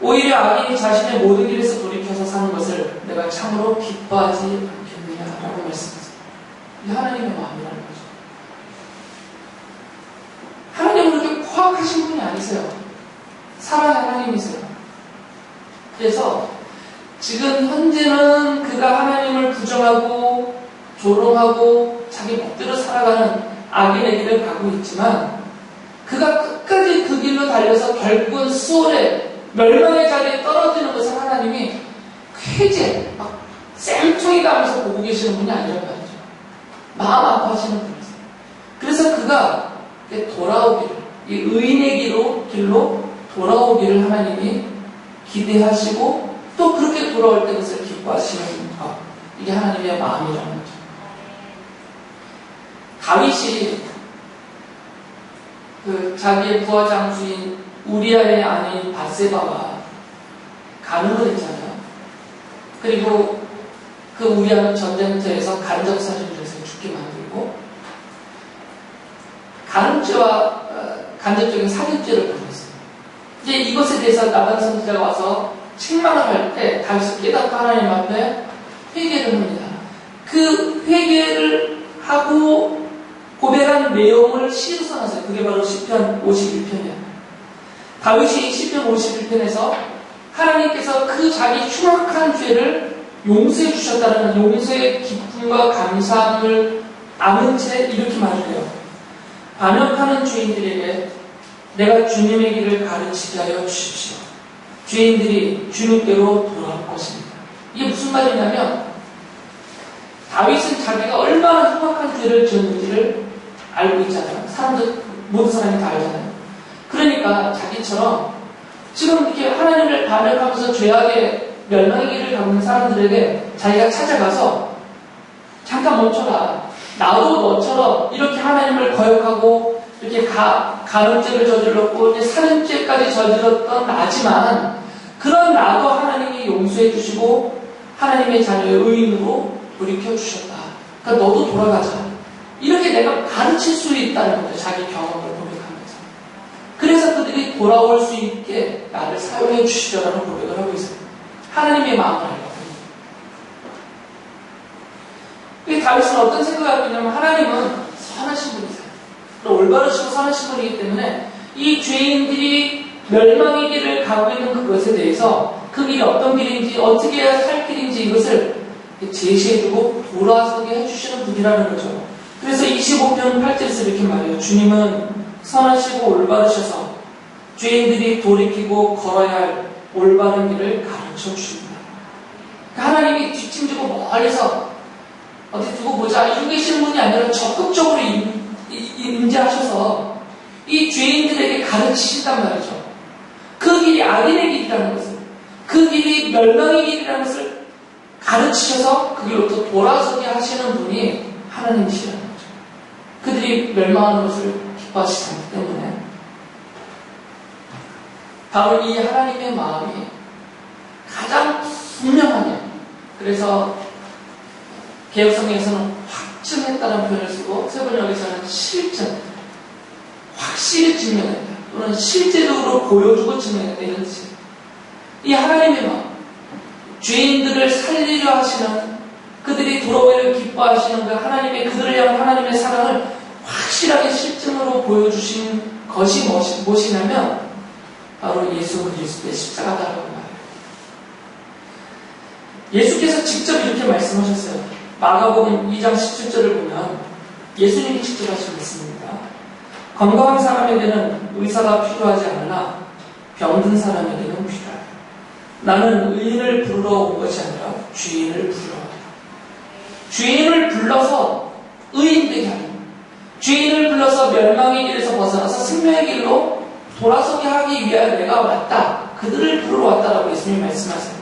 오히려 악인이 자신의 모든 길에서 돌이켜서 사는 것을 내가 참으로 기뻐하지 않겠느냐라고 말씀하세요. 이게 하나님의 마음이라는 거죠. 하나님은 그렇게 포악하신 분이 아니세요. 사랑의 하나님이세요. 그래서 지금 현재는 그가 하나님을 부정하고 조롱하고 자기 멋대로 살아가는 악인의 길을 가고 있지만 그가 끝까지 그 길로 달려서 결국은 수월의 멸망의 자리에 떨어지는 것을 하나님이 쾌재, 막 쌤통이 가면서 보고 계시는 분이 아니란 말이죠. 마음 아파하시는 분이세요. 그래서 그가 돌아오기를, 이 의인의 길로 돌아오기를 하나님이 기대하시고 또 그렇게 돌아올 때 그것을 기뻐하시는 것. 이게 하나님의 마음이라는 거죠. 다윗이 자기의 부하 장수인 우리아의 아내인 밧세바와 간음을 했잖아요. 그리고 그 우리아는 전쟁터에서 간접살인을 해서 죽게 만들고 간음죄와 간접적인 살인죄를 받았어요. 이제 이것에 대해서 나단 선지자가 와서 책망을 할 때 다윗이 깨닫고 하나님 앞에 회개를 합니다. 그 회개를 하고 고백한 내용을 시로 써놨어요. 그게 바로 시편 51편이에요. 다윗이 시편 51편에서 하나님께서 그 자기 흉악한 죄를 용서해 주셨다는 용서의 기쁨과 감사함을 아는 채 이렇게 말을 해요. 반역하는 죄인들에게 내가 주님의 길을 가르치게 하여 주십시오. 죄인들이 주님께로 돌아올 것입니다. 이게 무슨 말이냐면 다윗은 자기가 얼마나 흉악한 죄를 지었는지를 알고 있잖아요. 모든 사람이 다 알잖아요. 그러니까 자기처럼 지금 이렇게 하나님을 반역하면서 죄악의 멸망의 길을 가는 사람들에게 자기가 찾아가서 잠깐 멈춰라. 나도 너처럼 이렇게 하나님을 거역하고 이렇게 간음죄를 저질렀고 이제 살인죄까지 저질렀던 나지만 그런 나도 하나님이 용서해 주시고 하나님의 자녀의 의인으로 돌이켜 주셨다. 그러니까 너도 돌아가자. 이렇게 내가 가르칠 수 있다는 거죠. 자기 경험을 고백하면서. 그래서 그들이 돌아올 수 있게 나를 사용해 주시려는 고백을 하고 있어요. 하나님의 마음을 알고. 다윗은 어떤 생각을 하고 있냐면 하나님은 선하신 분이세요. 올바르시고 선하신 분이기 때문에 이 죄인들이 멸망의 길을 가고 있는 그것에 대해서 그 길이 어떤 길인지 어떻게 해야 살 길인지 이것을 제시해주고 돌아서게 해주시는 분이라는 거죠. 그래서 25편 8절에서 이렇게 말해요. 주님은 선하시고 올바르셔서 죄인들이 돌이키고 걸어야 할 올바른 길을 가르쳐 주십니다. 그러니까 하나님이 뒷짐지고 멀리서 어디 두고 보자 이러고 계시는 분이 아니라 적극적으로 임재하셔서 이 죄인들에게 가르치신단 말이죠. 그 길이 악인의 길이라는 것을, 그 길이 멸망의 길이라는 것을 가르치셔서 그 길로 돌아서게 하시는 분이 하나님이시라는 거죠. 그들이 멸망하는 것을 기뻐하시지 않기 때문에 바로 이 하나님의 마음이 가장 분명하게, 그래서 개혁성경에서는 확증했다는 표현을 쓰고 세번역에서는 실증, 확실히 증명했다 또는 실제적으로 보여주고 증명했다 이런 뜻이에요. 이 하나님의 마음, 죄인들을 살리려 하시는, 그들이 돌아오기를 기뻐하시는 그 하나님의, 그들을 향한 하나님의 사랑을 확실하게 실증으로 보여주신 것이 무엇이냐면 바로 예수 그리스도의 십자가다라고 말해요. 예수께서 직접 이렇게 말씀하셨어요. 마가복음 2장 17절을 보면 예수님이 직접 하신 말씀입니다. 건강한 사람에게는 의사가 필요하지 않으나 병든 사람에게는 필요하다. 나는 의인을 부르러 온 것이 아니라 죄인을 부르러 왔다. 죄인을 불러서 의인 되게 하는, 죄인을 불러서 멸망의 길에서 벗어나서 생명의 길로 돌아서게 하기 위하여 내가 왔다. 그들을 부르러 왔다라고 예수님이 말씀하세요.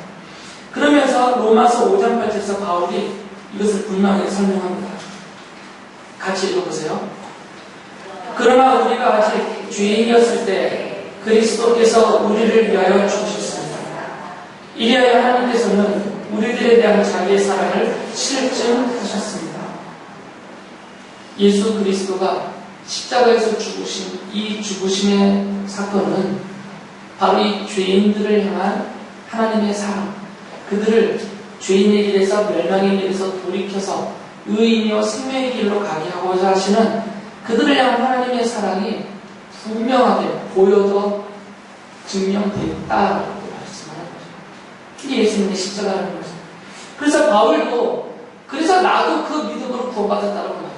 그러면서 로마서 5장 8절에서 바울이 이것을 분명히 설명합니다. 같이 읽어보세요. 그러나 우리가 아직 죄인이었을 때 그리스도께서 우리를 위하여 죽으셨습니다. 이리하여 하나님께서는 우리들에 대한 자기의 사랑을 실증하셨습니다. 예수 그리스도가 십자가에서 죽으신 이 죽으심의 사건은 바로 이 죄인들을 향한 하나님의 사랑, 그들을 죄인의 길에서 멸망의 길에서 돌이켜서 의인이요 생명의 길로 가게 하고자 하시는 그들을 향한 하나님의 사랑이 분명하게 보여도 증명됐다라고 말씀하는 거죠. 이게 예수님의 십자가라는 거죠. 그래서 바울도 그래서 나도 그 믿음으로 구원받았다라고 말해요.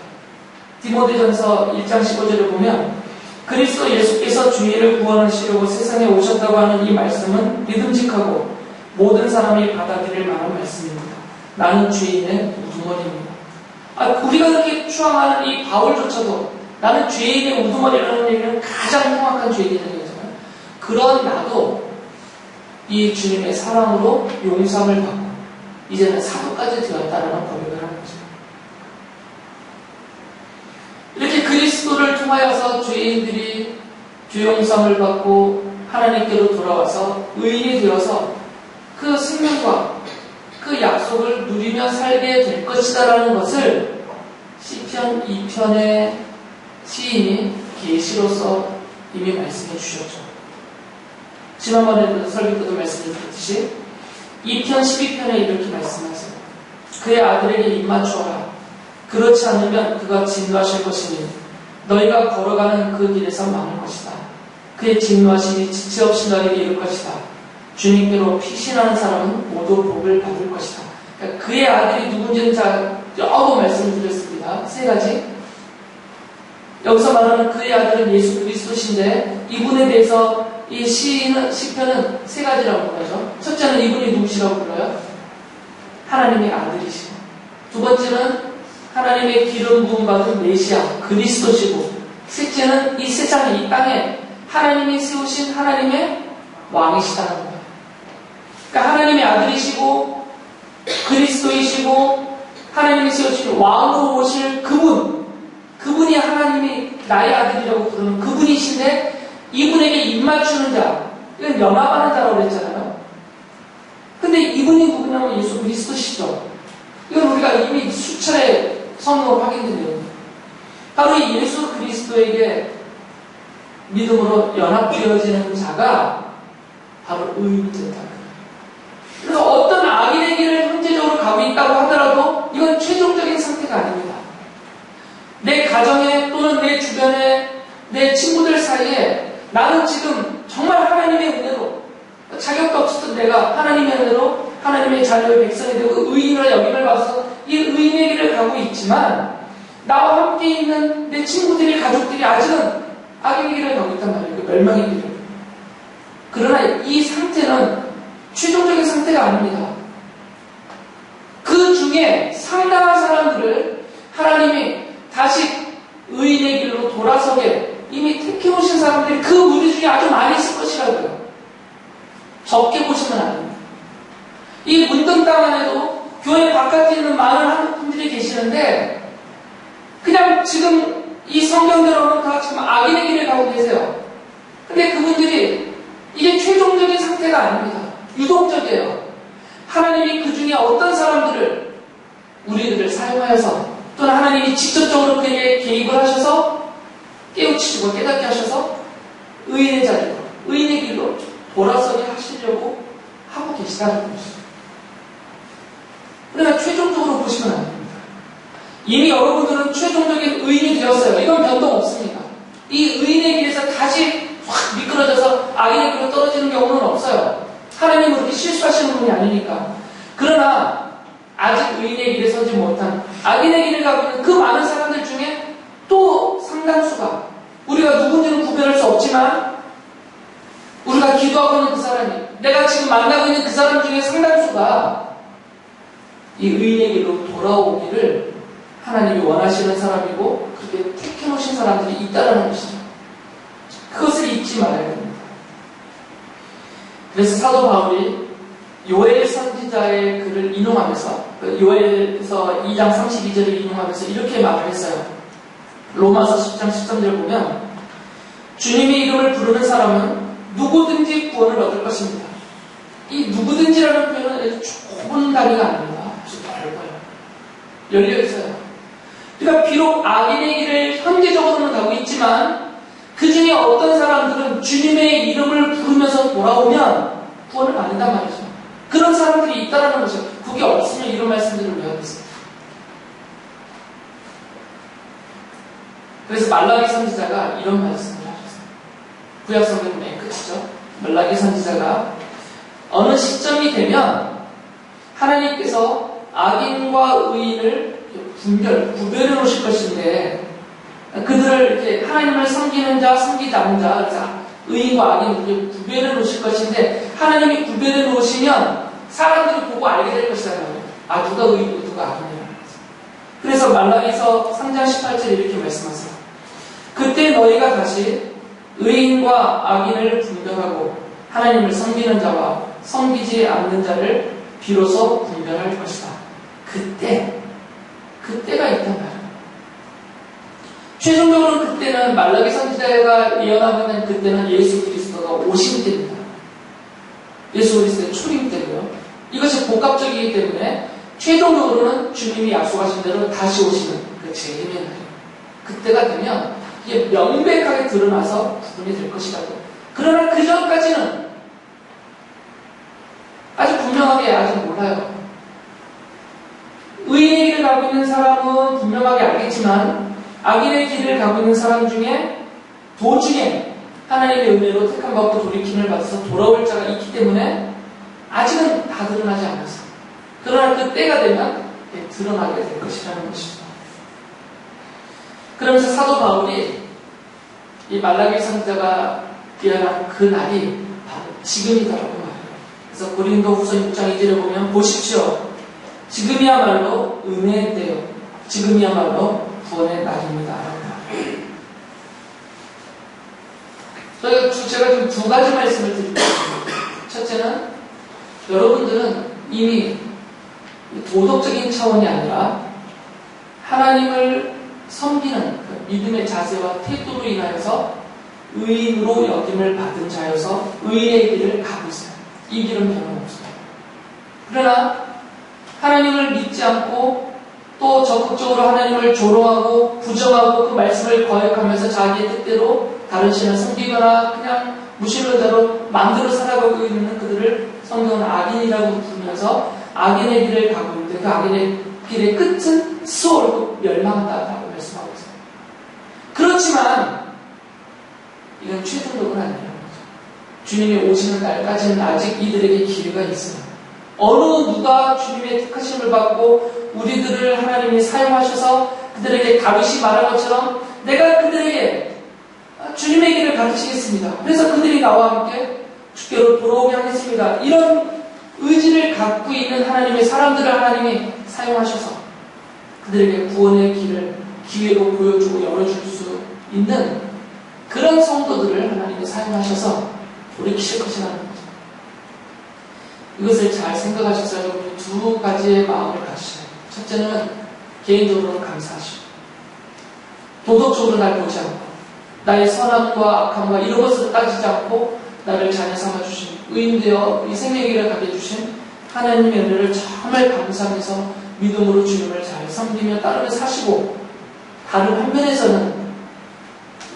디모데전서 1장 15절을 보면 그리스도 예수께서 주의를 구원하시려고 세상에 오셨다고 하는 이 말씀은 믿음직하고 모든 사람이 받아들일 만한 말씀입니다. 나는 죄인의 우두머리입니다. 우리가 그렇게 추앙하는 이 바울조차도 나는 죄인의 우두머리라는 얘기는 가장 흉악한 죄인이라는 얘기잖아요. 그런 나도 이 주님의 사랑으로 용서를 받고 이제는 사도까지 되었다라는 고백을 하는 거죠. 이렇게 그리스도를 통하여서 죄인들이 죄용서를 받고 하나님께로 돌아와서 의인이 되어서 그 생명과 그 약속을 누리며 살게 될 것이다라는 것을 시편 2편의 시인이 계시로서 이미 말씀해 주셨죠. 지난번에 설교 때도 말씀드렸듯이 2편 12편에 이렇게 말씀하세요. 그의 아들에게 입맞추어라. 그렇지 않으면 그가 진노하실 것이니 너희가 걸어가는 그 길에서 망할 것이다. 그의 진노하심이 지체 없이 너에게 이를 것이다. 주님께로 피신하는 사람은 모두 복을 받을 것이다. 그러니까 그의 아들이 누군지는 여러 말씀을 드렸습니다. 세 가지. 여기서 말하는 그의 아들은 예수 그리스도신데 이분에 대해서 이 시편은 세 가지라고 불러요. 첫째는 이분이 누구시라고 불러요? 하나님의 아들이시고, 두 번째는 하나님의 기름 부음 받은 메시아 그리스도시고, 셋째는 이 세상에 이 땅에 하나님이 세우신 하나님의 왕이시다는 거예요. 그러니까 하나님의 아들이시고 그리스도이시고 하나님이 세우신 왕으로 오실 그분이 하나님이 나의 아들이라고 부르는 그분이신데 이분에게 입맞추는 자, 이건 연합하는 자라고 그랬잖아요. 근데 이분이 누구냐면 예수 그리스도시죠. 이건 우리가 이미 수차례 성경으로 확인된 내용입니다. 바로 이 예수 그리스도에게 믿음으로 연합되어지는 자가 바로 의인이 된다. 그래서 어떤 악인의 길을 현재적으로 가고 있다고 하더라도 이건 최종적인 상태가 아닙니다. 내 가정에 또는 내 주변에 내 친구들 사이에 나는 지금 정말 하나님의 은혜로 자격도 없었던 내가 하나님의 은혜로 하나님의 자녀의 백성이 되고 의인을 여김을 받아서 이 의인의 길을 가고 있지만 나와 함께 있는 내 친구들이 가족들이 아직은 악의 길을 가고 있단 말이에요. 그 멸망의 길을. 그러나 이 상태는 최종적인 상태가 아닙니다. 그 중에 상당한 사람들을 하나님이 다시 의인의 길로 돌아서게 이미 택해오신 사람들이 그 무리 중에 아주 많이 있을 것이라고요. 적게 보시면 안 됩니다. 이 문등 땅 안에도 교회 바깥에 있는 많은 한국 분들이 계시는데 그냥 지금 이 성경대로는 다 지금 악인의 길을 가고 계세요. 근데 그분들이 이게 최종적인 상태가 아닙니다. 유동적이에요. 하나님이 그 중에 어떤 사람들을 우리들을 사용하여서 또는 하나님이 직접적으로 그에게 개입을 하셔서 깨우치시고 깨닫게 하셔서 의인의 자리로 의인의 길로 돌아서게 하시려고 하고 계시다는 것이죠. 그러나 최종적으로 보시면 안 됩니다. 이미 여러분들은 최종적인 의인이 되었어요. 이건 변동 없습니다. 이 의인의 길에서 다시 확 미끄러져서 악인의 길로 떨어지는 경우는 없어요. 하나님은 그렇게 실수하시는 분이 아니니까. 그러나 아직 의인의 길에 서지 못한 악인의 길을 가고 있는 그 많은 사람들 중에 또 상당수가 우리가 누군지는 구별할 수 없지만 우리가 기도하고 있는 그 사람이 내가 지금 만나고 있는 그 사람 중에 상당수가 이 의인의 길로 돌아오기를 하나님이 원하시는 사람이고 그렇게 택해놓으신 사람들이 있다는 것이죠. 그것을 잊지 말아야 됩니다. 그래서 사도 바울이 요엘 선지자의 글을 인용하면서 요엘에서 2장 32절을 인용하면서 이렇게 말을 했어요. 로마서 10장 13절 보면 주님의 이름을 부르는 사람은 누구든지 구원을 얻을 것입니다. 이 누구든지라는 표현은 아주 좁은 단위가 아닙니다. 아주 넓어요. 열려있어요. 그러니까 비록 악인의 길을 현재적으로는 가고 있지만 그 중에 어떤 사람들은 주님의 이름을 부르면서 돌아오면 구원을 받는단 말이죠. 그런 사람들이 있다는 거죠. 그게 없으면 이런 말씀들을 왜 하겠어요? 그래서 말라기 선지자가 이런 말씀을 하셨어요. 구약 성경 맨 끝이죠. 말라기 선지자가 어느 시점이 되면 하나님께서 악인과 의인을 구별해 놓으실 것인데 그들을 이렇게 하나님을 섬기는 자, 섬기지 않는 자, 의인과 악인을 구별해 놓으실 것인데 하나님이 구별해 놓으시면 사람들이 보고 알게 될 것이잖아요. 아, 누가 의인이고 누가 악인이라는 거죠. 그래서 말라기서 3장 18절에 이렇게 말씀하세요. 그때 너희가 다시 의인과 악인을 분별하고 하나님을 섬기는 자와 섬기지 않는 자를 비로소 분별할 것이다. 그때가 있단 말이에요. 최종적으로 그때는 말라기 선지자가 예언하고 있는 그때는 예수 그리스도가 오신 때입니다. 예수 그리스도의 초림 때고요. 이것이 복합적이기 때문에 최종적으로는 주님이 약속하신 대로 다시 오시는 그 재림의 날이에요. 그때가 되면 이게 명백하게 드러나서 구분이 될 것이라고. 그러나 그 전까지는 아주 분명하게 아직 몰라요. 의인의 길을 가고 있는 사람은 분명하게 알겠지만 악인의 길을 가고 있는 사람 중에 도중에 하나님의 은혜로 택함받고 돌이킴을 받아서 돌아올 자가 있기 때문에 아직은 다 드러나지 않았어요. 그러나 그 때가 되면 드러나게 될 것이라는 것입니다. 그러면서 사도 바울이 이 말라기 선지자가 예언한 그 날이 바로 지금이다라고 말해요. 그래서 고린도 후서 6장 2절에 보면 보십시오. 지금이야말로 은혜의 때요. 지금이야말로 구원의 날입니다. 제가 지금 두 가지 말씀을 드립니다. 첫째는 여러분들은 이미 도덕적인 차원이 아니라 하나님을 섬기는 그 믿음의 자세와 태도로 인하여서 의인으로 여김을 받은 자여서 의인의 길을 가고 있어요. 이 길은 변함없어요. 그러나 하나님을 믿지 않고 또 적극적으로 하나님을 조롱하고 부정하고 그 말씀을 거역하면서 자기의 뜻대로 다른 신을 섬기거나 그냥 무신론자로 마음대로 살아가고 있는 그들을 성경은 악인이라고 부르면서 악인의 길을 가고 있는데 그 악인의 길의 끝은 수월로 멸망한다라고 말씀하고 있어요. 그렇지만 이건 최종적은 아니라는 거죠. 주님이 오시는 날까지는 아직 이들에게 기회가 있어요. 어느 누가 주님의 택하심을 받고 우리들을 하나님이 사용하셔서 그들에게 다윗이 말한 것처럼 내가 그들에게 주님의 길을 가르치겠습니다. 그래서 그들이 나와 함께 주께로 돌아오게 하겠습니다. 이런 의지를 갖고 있는 하나님의 사람들을 하나님이 사용하셔서 그들에게 구원의 길을 기회로 보여주고 열어줄 수 있는 그런 성도들을 하나님이 사용하셔서 돌이키실 것이라는 거죠. 이것을 잘 생각하셔서 여러분이 두 가지의 마음을 가지셔야 돼요. 첫째는 개인적으로는 감사하시고 도덕적으로 날 보지 않고 나의 선함과 악함과 이런 것을 따지지 않고 나를 자녀 삼아주신 의인되어 이 생명의 길을 가게 해주신 하나님의 은혜를 정말 감사하면서 믿음으로 주님을 잘 섬기며 따르며 사시고 다른 한면에서는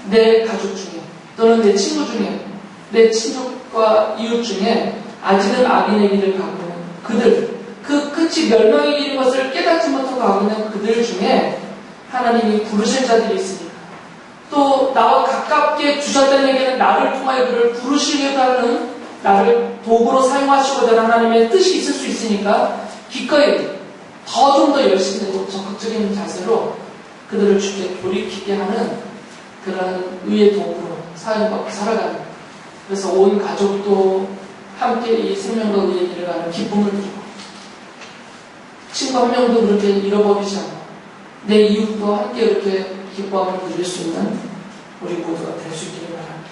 내 가족 중에 또는 내 친구 중에 내 친족과 이웃 중에 아직은 악인의 길을 가고 있는 그들, 그 끝이 멸망의 길인 것을 깨닫지 못하고 가고 있는 그들 중에 하나님이 부르실 자들이 있으니까 또 나와 가깝게 두셨다는 얘기는 나를 통하여 그를 부르시려고 하는 나를 도구로 사용하시고자 하는 하나님의 뜻이 있을 수 있으니까 기꺼이 좀 더 열심히 되고 적극적인 자세로 그들을 주께 돌이키게 하는 그런 의의 도구로 사용받고 살아가는, 그래서 온 가족도 함께 이 생명과 의의 길을 가는 기쁨을 누리고 친구 한 명도 그렇게 잃어버리지 않고 내 이웃도 함께 이렇게 기뻐함을 누릴 수 있는 우리 모두가 될 수 있기를 바랍니다.